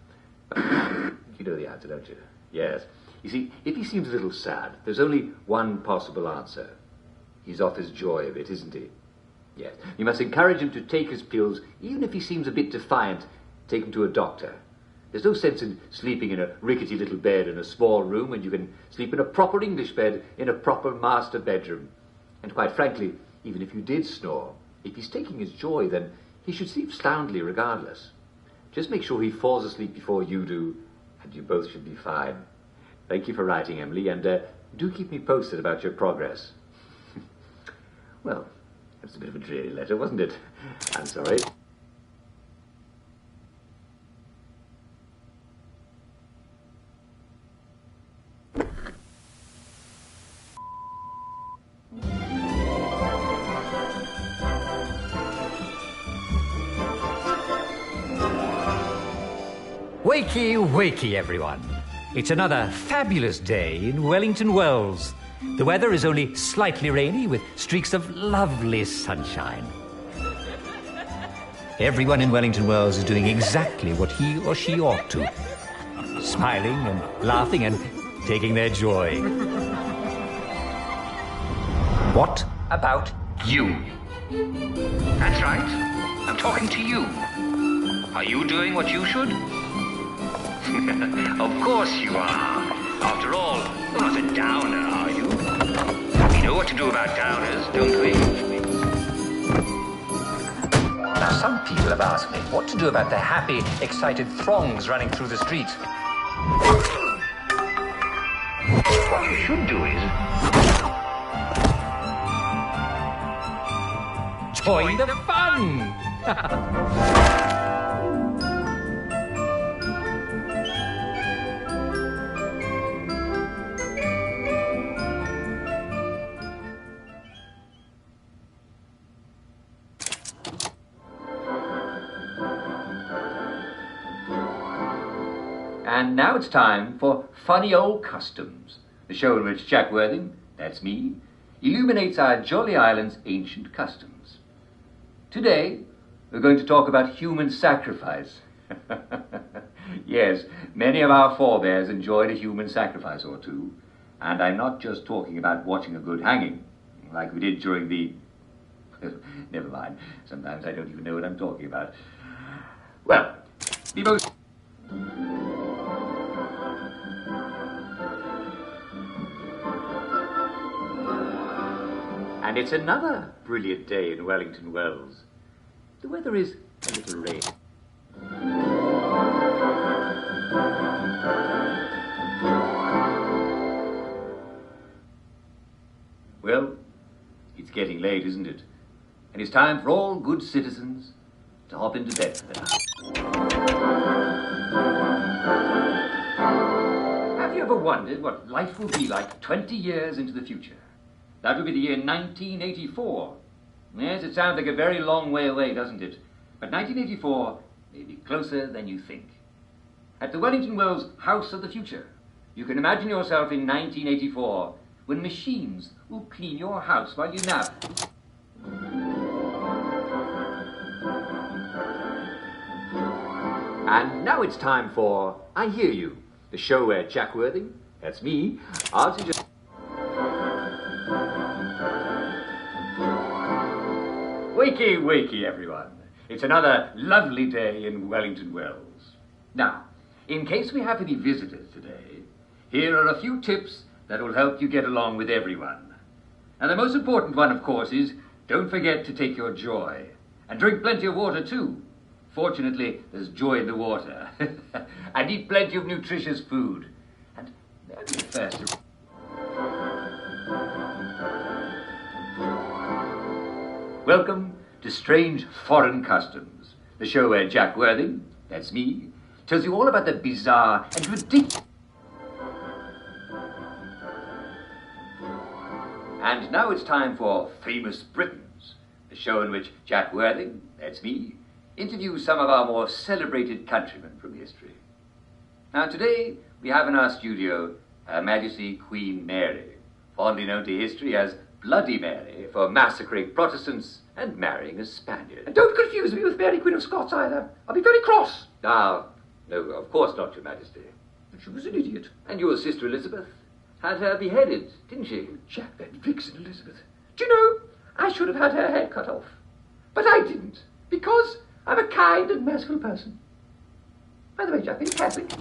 Speaker 1: You know the answer, don't you? Yes. You see, if he seems a little sad, there's only one possible answer. He's off his joy a bit, isn't he? Yes. You must encourage him to take his pills, even if he seems a bit defiant. Take him to a doctor. There's no sense in sleeping in a rickety little bed in a small room when you can sleep in a proper English bed in a proper master bedroom. And quite frankly, even if you did snore, if he's taking his joy, then he should sleep soundly regardless. Just make sure he falls asleep before you do, and you both should be fine. Thank you for writing, Emily, and do keep me posted about your progress. Well, that's a bit of a dreary letter, wasn't it? I'm sorry.
Speaker 9: Wakey, wakey, everyone. It's another fabulous day in Wellington Wells. The weather is only slightly rainy with streaks of lovely sunshine. Everyone in Wellington Wells is doing exactly what he or she ought to. Smiling and laughing and taking their joy. What about you?
Speaker 2: That's right. I'm talking to you. Are you doing what you should? Of course you are. After all, you're not a downer, are you? We know what to do about downers, don't we?
Speaker 9: Now, some people have asked me what to do about the happy, excited throngs running through the street.
Speaker 2: What you should do is...
Speaker 9: Join the fun!
Speaker 1: And now it's time for Funny Old Customs, the show in which Jack Worthing, that's me, illuminates our jolly island's ancient customs. Today, we're going to talk about human sacrifice. Yes, many of our forebears enjoyed a human sacrifice or two, and I'm not just talking about watching a good hanging, like we did during the... Never mind, sometimes I don't even know what I'm talking about. Well, the most... And it's another brilliant day in Wellington Wells. The weather is a little rainy. Well, it's getting late, isn't it? And it's time for all good citizens to hop into bed for the night. Have you ever wondered what life will be like 20 years into the future? That would be the year 1984. Yes, it sounds like a very long way away, doesn't it? But 1984 may be closer than you think. At the Wellington Wells House of the Future, you can imagine yourself in 1984 when machines will clean your house while you nap. And now it's time for I Hear You, the show where Jack Worthing, that's me, answers your... Wakey, wakey, everyone. It's another lovely day in Wellington Wells. Now, in case we have any visitors today, here are a few tips that will help you get along with everyone. And the most important one, of course, is don't forget to take your joy. And drink plenty of water, too. Fortunately, there's joy in the water. And eat plenty of nutritious food. And that'll be the first... Welcome to Strange Foreign Customs, the show where Jack Worthing, that's me, tells you all about the bizarre and ridiculous... And now it's time for Famous Britons, the show in which Jack Worthing, that's me, interviews some of our more celebrated countrymen from history. Now today, we have in our studio Her Majesty Queen Mary, fondly known to history as Bloody Mary for massacring Protestants and marrying a Spaniard. And don't confuse me with Mary Queen of Scots either. I'll be very cross. Ah, no, of course not, Your Majesty. She was an idiot. And your sister Elizabeth had her beheaded, didn't she? Jack, that vixen Elizabeth. Do you know, I should have had her head cut off. But I didn't, because I'm a kind and merciful person. By the way, Jack, are you Catholic?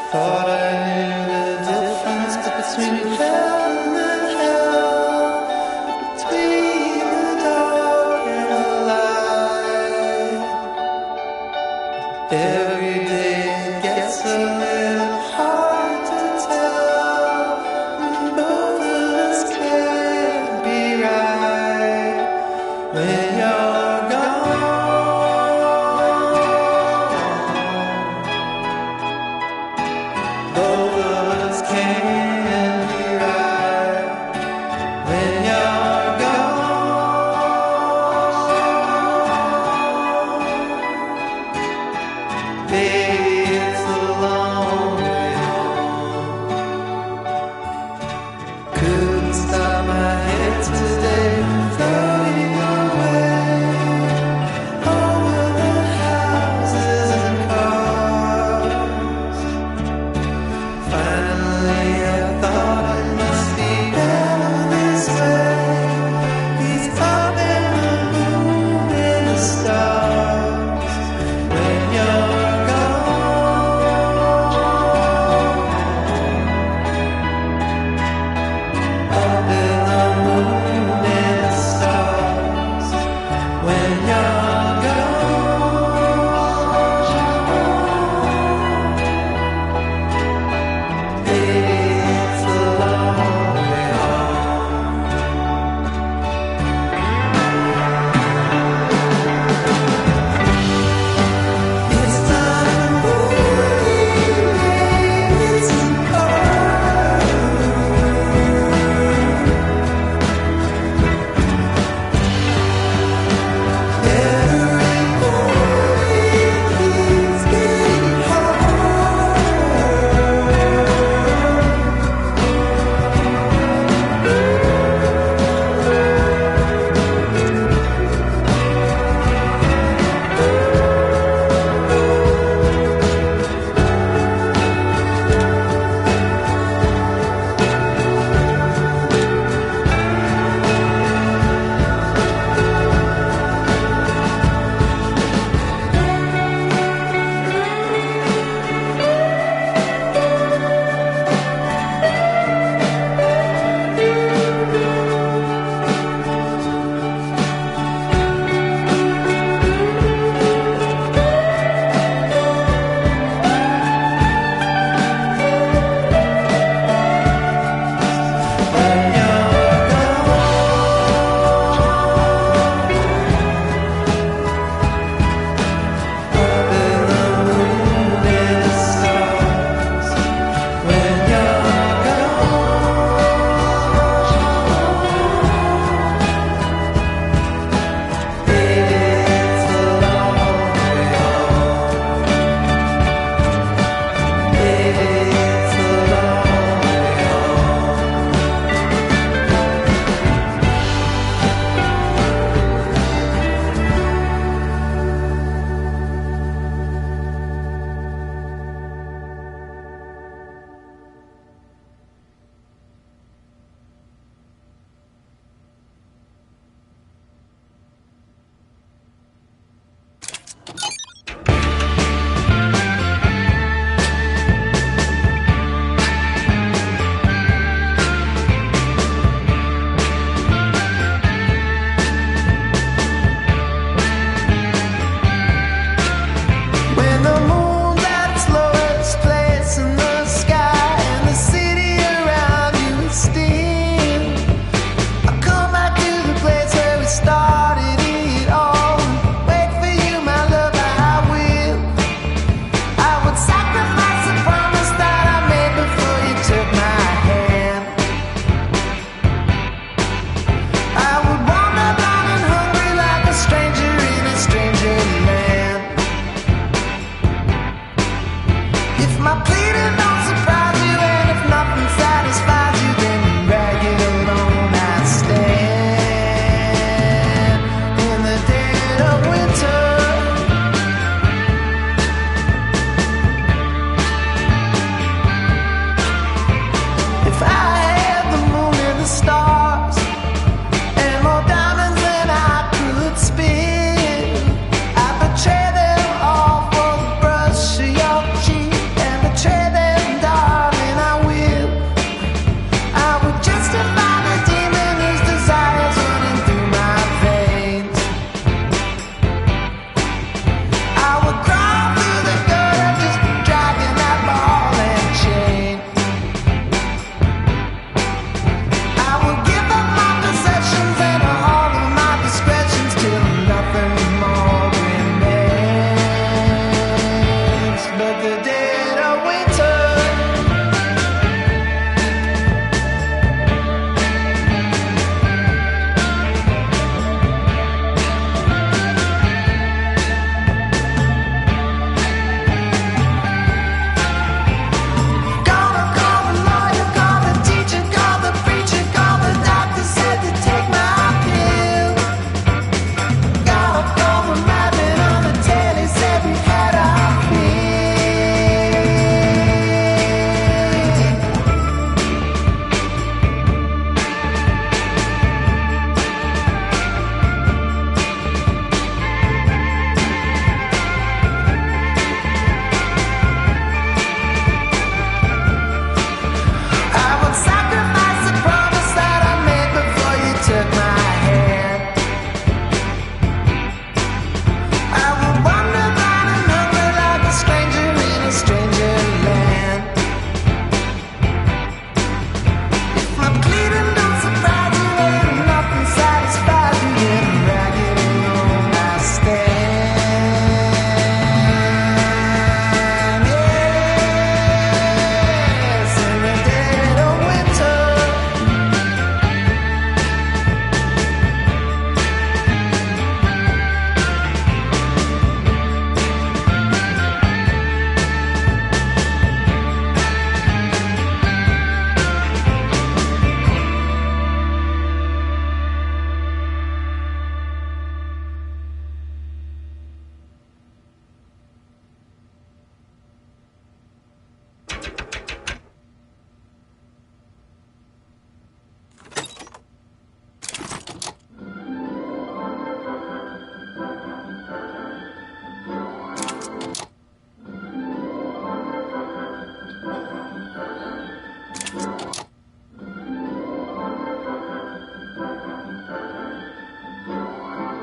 Speaker 10: Thought I knew the difference between heaven and hell, between the dark and the light. Every day it gets a little hard to tell, and both of us can't be right when you're gone. Both of us can't be right.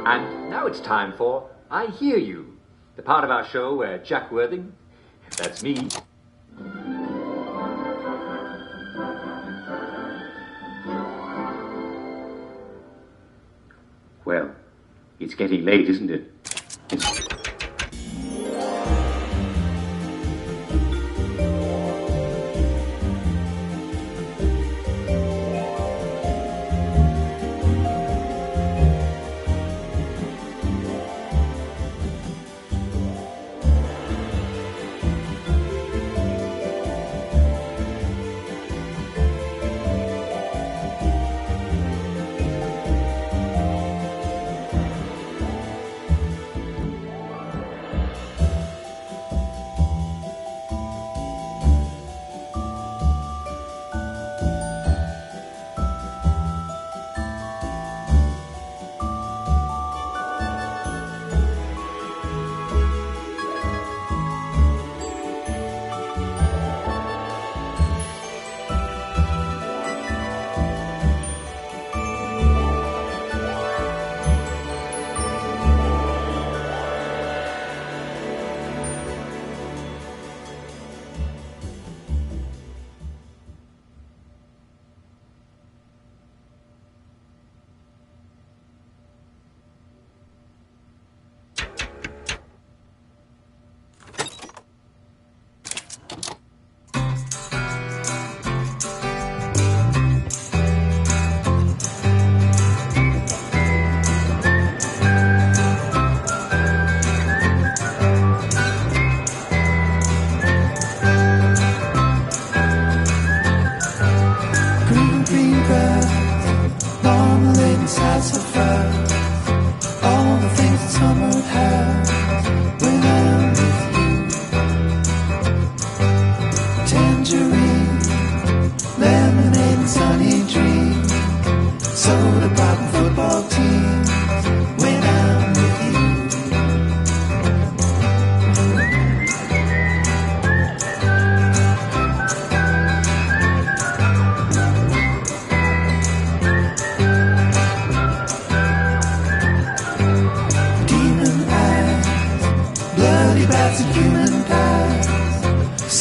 Speaker 9: And now it's time for I Hear You, the part of our show where Jack Worthing, that's me, well, it's getting late, isn't it?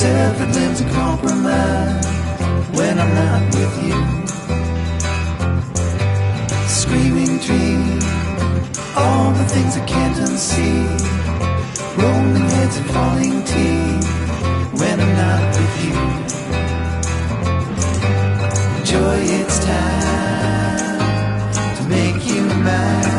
Speaker 10: Severed limbs are compromised when I'm not with you. Screaming dreams, all the things I can't unsee. Rolling heads and falling teeth when I'm not with you. Joy, it's time to make you mine.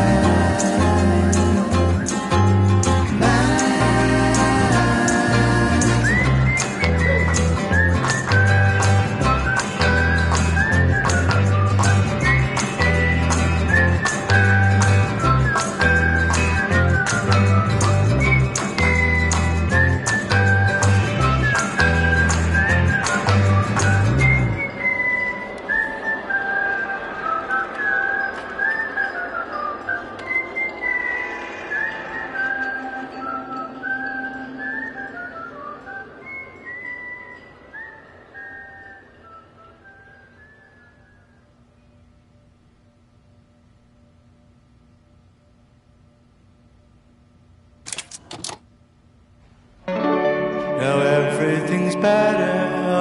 Speaker 10: Now everything's better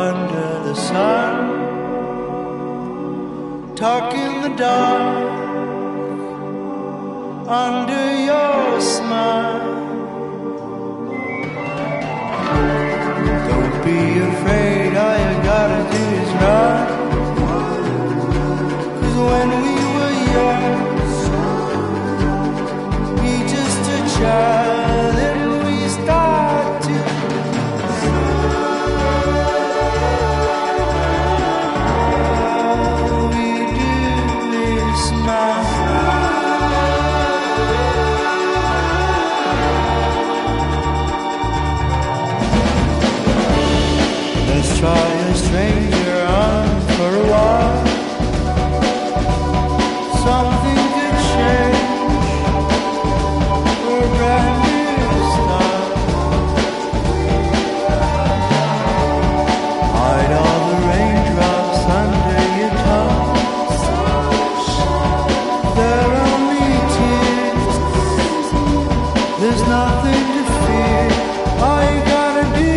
Speaker 10: under the sun. Talk in the dark under your smile. Don't be afraid, all you gotta do is run. 'Cause when we were young, we just a child, then we start to try a stranger on for a while. Something could change for a brand new start. Hide all the raindrops under your tongue. They're only tears. There's nothing to fear. All you gotta do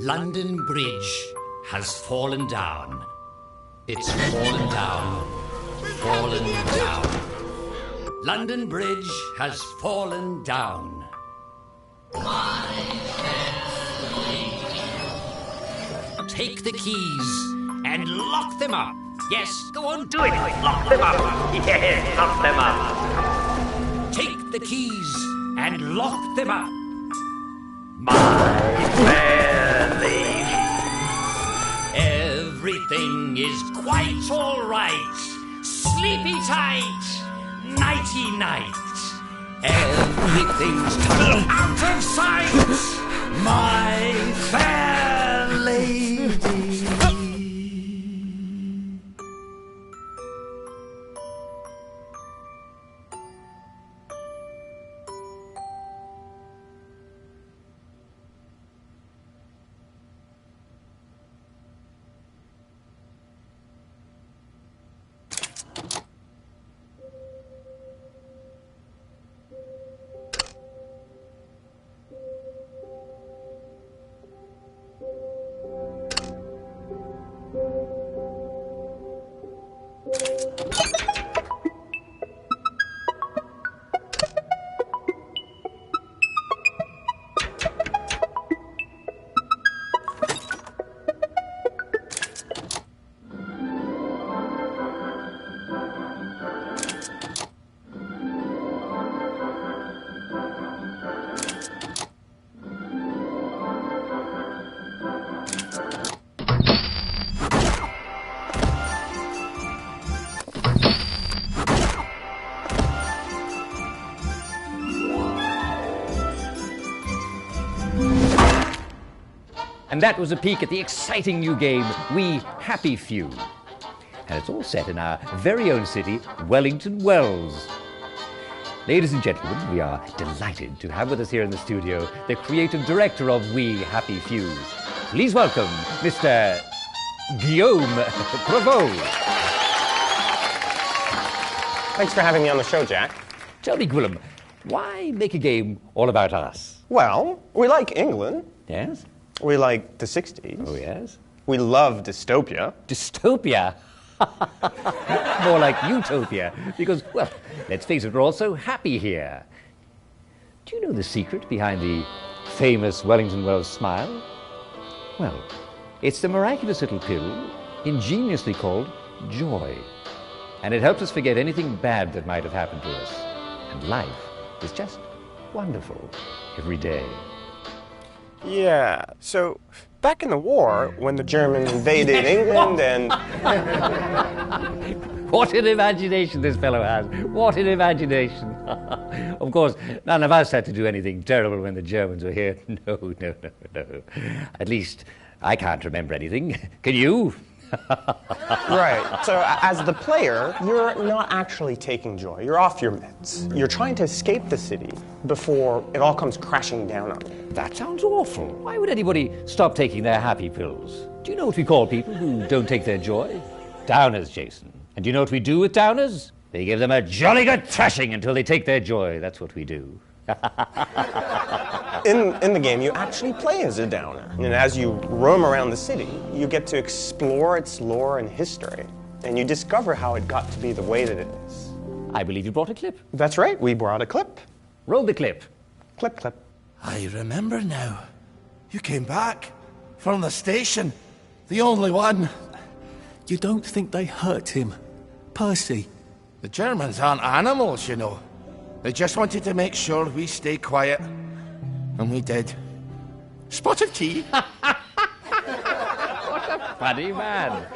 Speaker 9: London Bridge has fallen down. It's fallen down, fallen down. London Bridge has fallen down. Take the keys and lock them up. Yes, go on, do it. Lock them up. Yes, lock them up. Take the keys and lock them up. My fair lady, everything is quite all right. Sleepy tight, nighty night. Everything's tunnel out of sight, my fair lady.
Speaker 11: And that was a peek at the exciting new game, We Happy Few. And it's all set in our very own city, Wellington Wells. Ladies and gentlemen, we are delighted to have with us here in the studio the creative director of We Happy Few. Please welcome Mr. Guillaume Provost.
Speaker 12: Thanks for having me on the show, Jack.
Speaker 11: Tell me, Guillaume, why make a game all about us?
Speaker 12: Well, we like England.
Speaker 11: Yes?
Speaker 12: We like the 60s.
Speaker 11: Oh, yes?
Speaker 12: We love dystopia.
Speaker 11: Dystopia? More like utopia. Because, well, let's face it, we're all so happy here. Do you know the secret behind the famous Wellington Wells smile? Well, it's the miraculous little pill ingeniously called joy. And it helps us forget anything bad that might have happened to us. And life is just wonderful every day.
Speaker 12: Yeah, so back in the war, when the Germans invaded England and...
Speaker 11: What an imagination this fellow has. What an imagination. Of course, none of us had to do anything terrible when the Germans were here. No. At least, I can't remember anything. Can you?
Speaker 12: Right, so as the player, you're not actually taking joy. You're off your meds. You're trying to escape the city before it all comes crashing down on you.
Speaker 11: That sounds awful. Why would anybody stop taking their happy pills? Do you know what we call people who don't take their joy? Downers, Jason. And do you know what we do with downers? They give them a jolly good thrashing until they take their joy. That's what we do.
Speaker 12: In the game, you actually play as a downer. And as you roam around the city, you get to explore its lore and history. And you discover how it got to be the way that it is.
Speaker 11: I believe you brought a clip.
Speaker 12: That's right, we brought a clip.
Speaker 11: Roll the clip.
Speaker 12: Clip.
Speaker 5: I remember now. You came back from the station. The only one.
Speaker 6: You don't think they hurt him, Percy?
Speaker 5: The Germans aren't animals, you know. They just wanted to make sure we stay quiet. And we did. Spot of tea.
Speaker 11: What a funny man.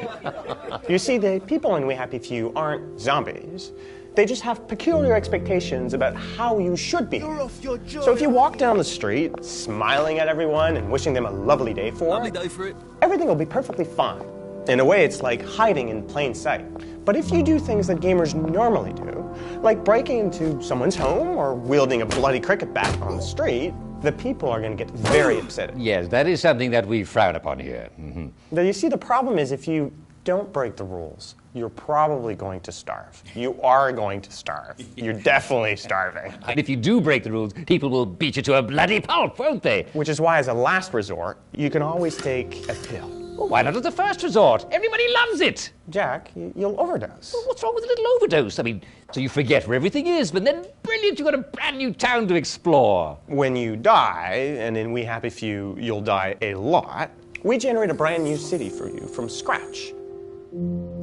Speaker 12: You see, the people in We Happy Few aren't zombies. They just have peculiar expectations about how you should be. So if you walk down the street, smiling at everyone and wishing them a lovely day for
Speaker 6: it,
Speaker 12: everything will be perfectly fine. In a way, it's like hiding in plain sight. But if you do things that gamers normally do, like breaking into someone's home or wielding a bloody cricket bat on the street, the people are going to get very upset.
Speaker 11: Yes, that is something that we frown upon here. Mm-hmm.
Speaker 12: Now, you see, the problem is if you don't break the rules, you're probably going to starve. You are going to starve. You're definitely starving.
Speaker 11: And if you do break the rules, people will beat you to a bloody pulp, won't they?
Speaker 12: Which is why, as a last resort, you can always take a pill.
Speaker 11: Well, why not as the first resort? Everybody loves it.
Speaker 12: Jack, you'll overdose.
Speaker 11: Well, what's wrong with a little overdose? I mean, so you forget where everything is, but then, brilliant, you've got a brand new town to explore.
Speaker 12: When you die, and in We Happy Few, you'll die a lot, we generate a brand new city for you from scratch.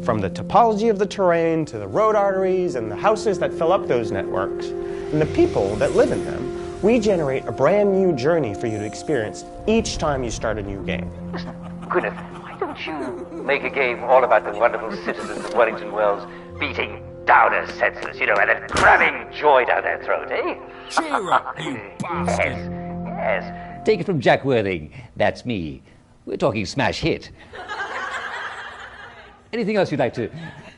Speaker 12: From the topology of the terrain to the road arteries and the houses that fill up those networks, and the people that live in them, we generate a brand new journey for you to experience each time you start a new game.
Speaker 2: Gwyneth, why don't you make a game all about the wonderful citizens of Wellington Wells beating
Speaker 9: down as senseless, you know, and then cramming joy down their throat, eh?
Speaker 6: Cheer up, you bastard.
Speaker 9: Yes.
Speaker 11: Take it from Jack Worthing. That's me. We're talking smash hit. Anything else you'd like to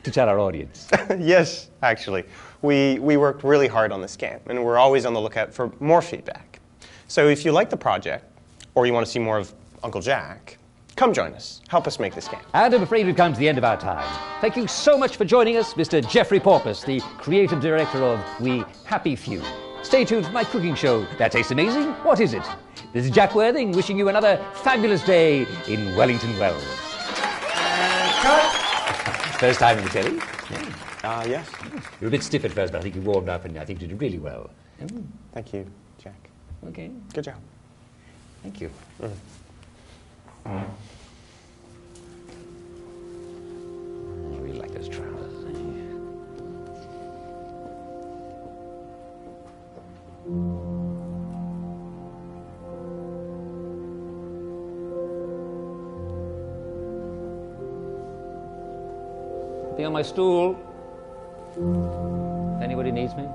Speaker 11: tell our audience?
Speaker 12: Yes, actually. We worked really hard on this game, and we're always on the lookout for more feedback. So if you like the project, or you want to see more of Uncle Jack, come join us. Help us make this game.
Speaker 11: And I'm afraid we've come to the end of our time. Thank you so much for joining us, Mr. Jeffrey Porpoise, the creative director of We Happy Few. Stay tuned for my cooking show. That tastes amazing. What is it? This is Jack Worthing wishing you another fabulous day in Wellington Wells. First time in the telly?
Speaker 12: Yeah. Yes.
Speaker 11: You were a bit stiff at first, but I think you warmed up and I think you did really well.
Speaker 12: Thank you, Jack.
Speaker 11: Okay.
Speaker 12: Good job.
Speaker 11: Thank you. I really like those trousers. Be on my stool. If anybody needs me.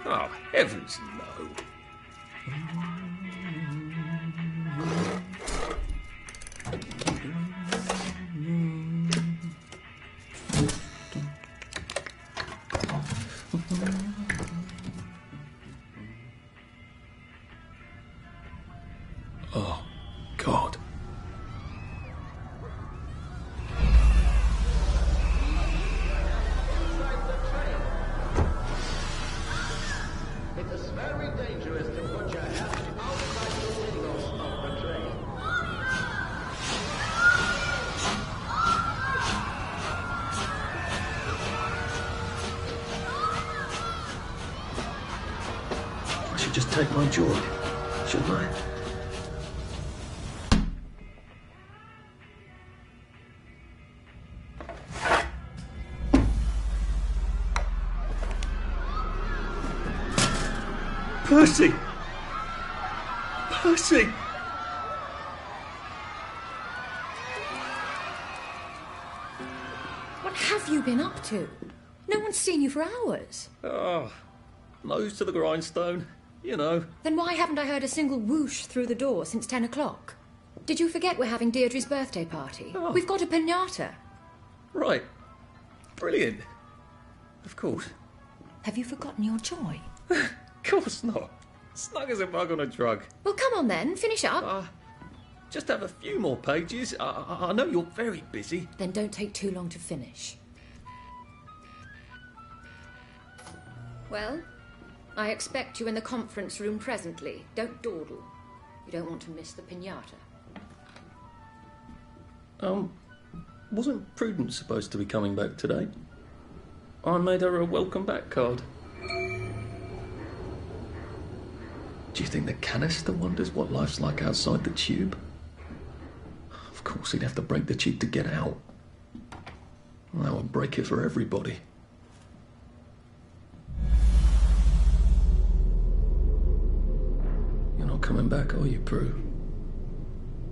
Speaker 6: Oh, heavens no. Oh, God.
Speaker 13: It's very dangerous to put your head outside the windows of the train. I should just take my joy, shouldn't I?
Speaker 6: Percy! Percy!
Speaker 4: What have you been up to? No one's seen you for hours.
Speaker 6: Oh, nose to the grindstone, you know.
Speaker 4: Then why haven't I heard a single whoosh through the door since 10 o'clock? Did you forget we're having Deirdre's birthday party?
Speaker 6: Oh.
Speaker 4: We've got a piñata.
Speaker 6: Right. Brilliant. Of course.
Speaker 4: Have you forgotten your joy?
Speaker 6: Of course not. Snug as a bug on a drug.
Speaker 4: Well, come on then, finish up.
Speaker 6: Just have a few more pages. I know you're very busy.
Speaker 4: Then don't take too long to finish. Well, I expect you in the conference room presently. Don't dawdle. You don't want to miss the piñata.
Speaker 6: Wasn't Prudence supposed to be coming back today? I made her a welcome back card. Do you think the canister wonders what life's like outside the tube? Of course, he'd have to break the tube to get out. That would break it for everybody. You're not coming back, are you, Prue?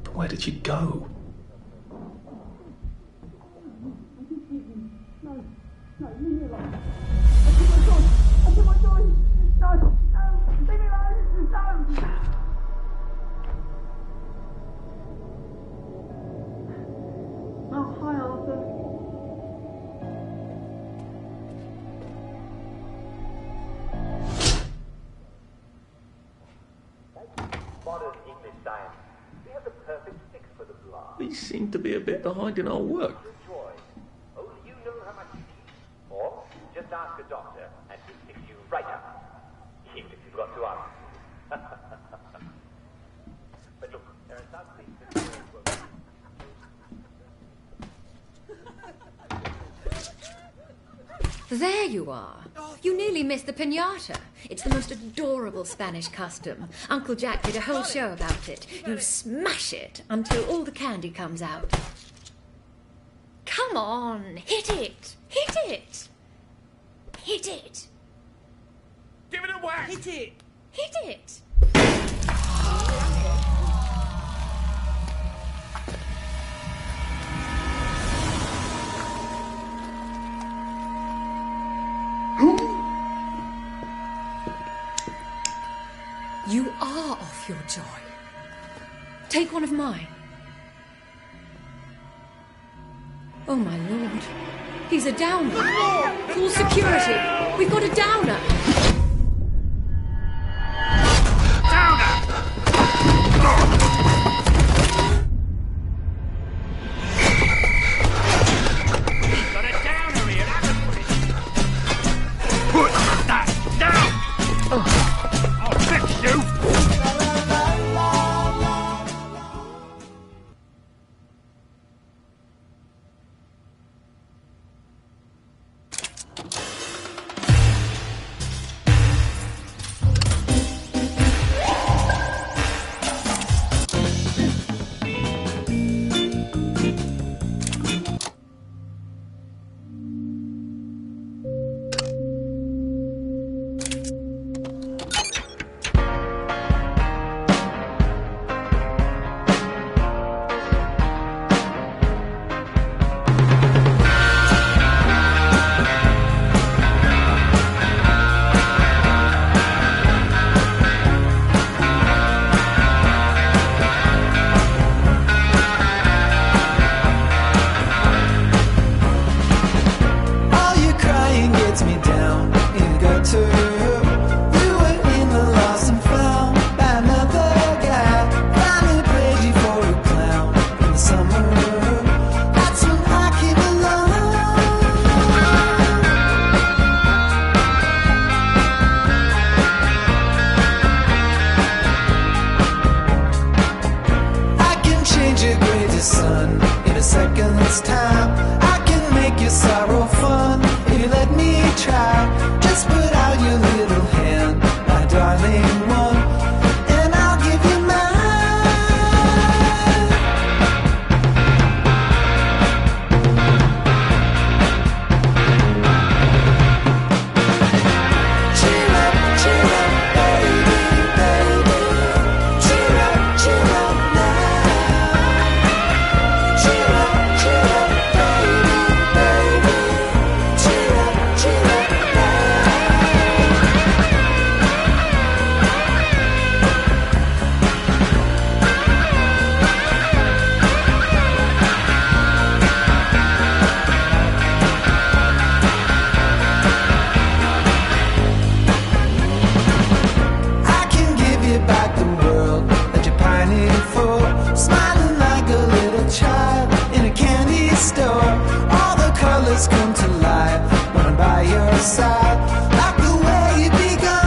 Speaker 6: But where did she go?
Speaker 13: Modern English science. We have the perfect fix for the blast.
Speaker 6: We seem to be a bit behind in our work.
Speaker 13: Joy. Only you know how much you need. Or just ask a doctor and he'll fix you right up. Even if you've got to ask. But look, there are some things that work.
Speaker 4: There you are. You nearly missed the piñata. It's the most adorable Spanish custom. Uncle Jack did a whole show about it. You smash it until all the candy comes out. Come on, hit it. Hit it. Hit it.
Speaker 5: Give it a whack!
Speaker 8: Hit it!
Speaker 4: Hit it. You are off your joy. Take one of mine. Oh, my lord. He's a downer. Full security. We've got a downer.
Speaker 9: Got a downer here, haven't we? Put that down! I'll fix you!
Speaker 10: stories come to life when I'm by your side, like the way it begun.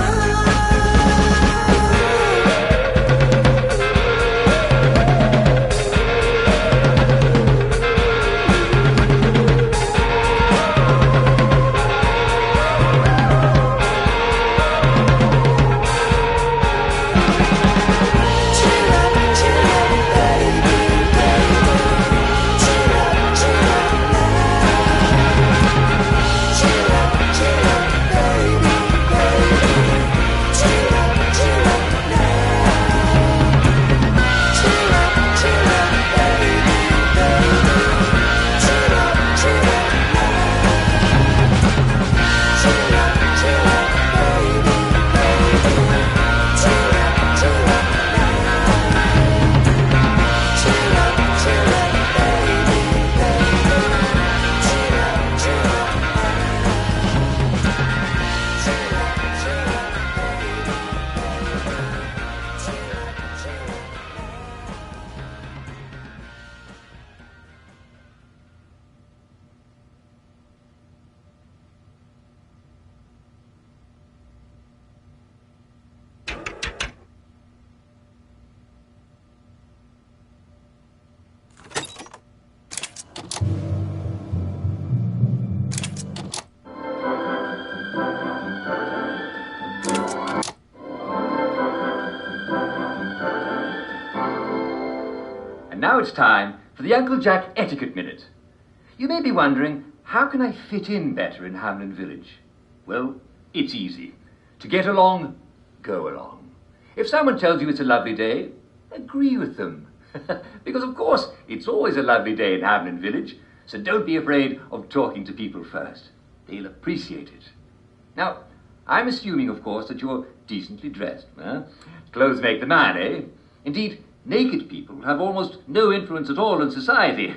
Speaker 1: And now it's time for the Uncle Jack Etiquette Minute. You may be wondering, how can I fit in better in Hamlin Village? Well, it's easy. To get along, go along. If someone tells you it's a lovely day, agree with them. Because of course, it's always a lovely day in Hamlin Village, so don't be afraid of talking to people first. They'll appreciate it. Now, I'm assuming, of course, that you're decently dressed. Clothes make the man, eh? Indeed, naked people have almost no influence at all in society.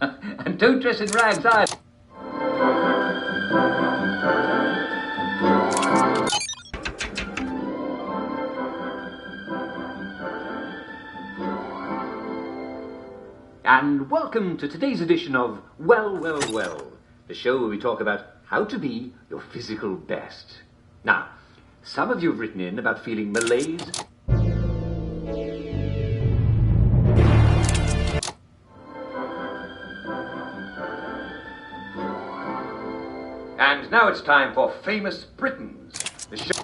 Speaker 1: And don't dress in rags either. And welcome to today's edition of Well, Well, Well, the show where we talk about how to be your physical best. Now, some of you have written in about feeling malaise. And now it's time for Famous Britons, the show.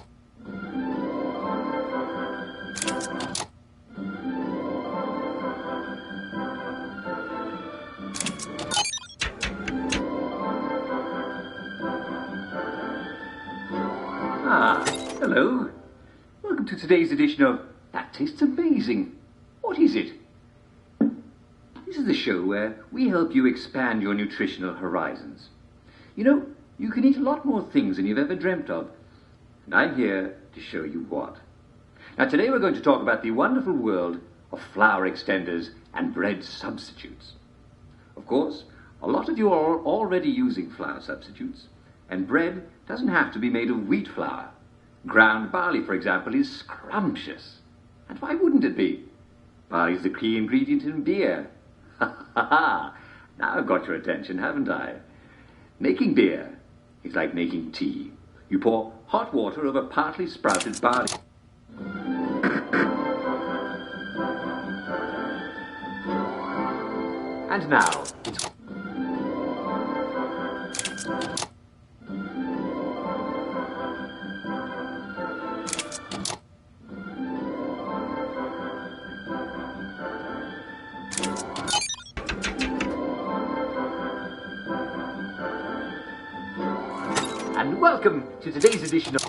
Speaker 1: Hello. Welcome to today's edition of That Tastes Amazing. What is it? This is the show where we help you expand your nutritional horizons. You know, you can eat a lot more things than you've ever dreamt of. And I'm here to show you what. Now, today we're going to talk about the wonderful world of flour extenders and bread substitutes. Of course, a lot of you are already using flour substitutes, and bread doesn't have to be made of wheat flour. Ground barley, for example, is scrumptious. And why wouldn't it be? Barley is the key ingredient in beer. Ha ha ha! Now I've got your attention, haven't I? Making beer is like making tea. You pour hot water over partly sprouted barley. And now, it's... And welcome to today's edition of...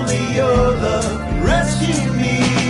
Speaker 10: only your love can rescue me.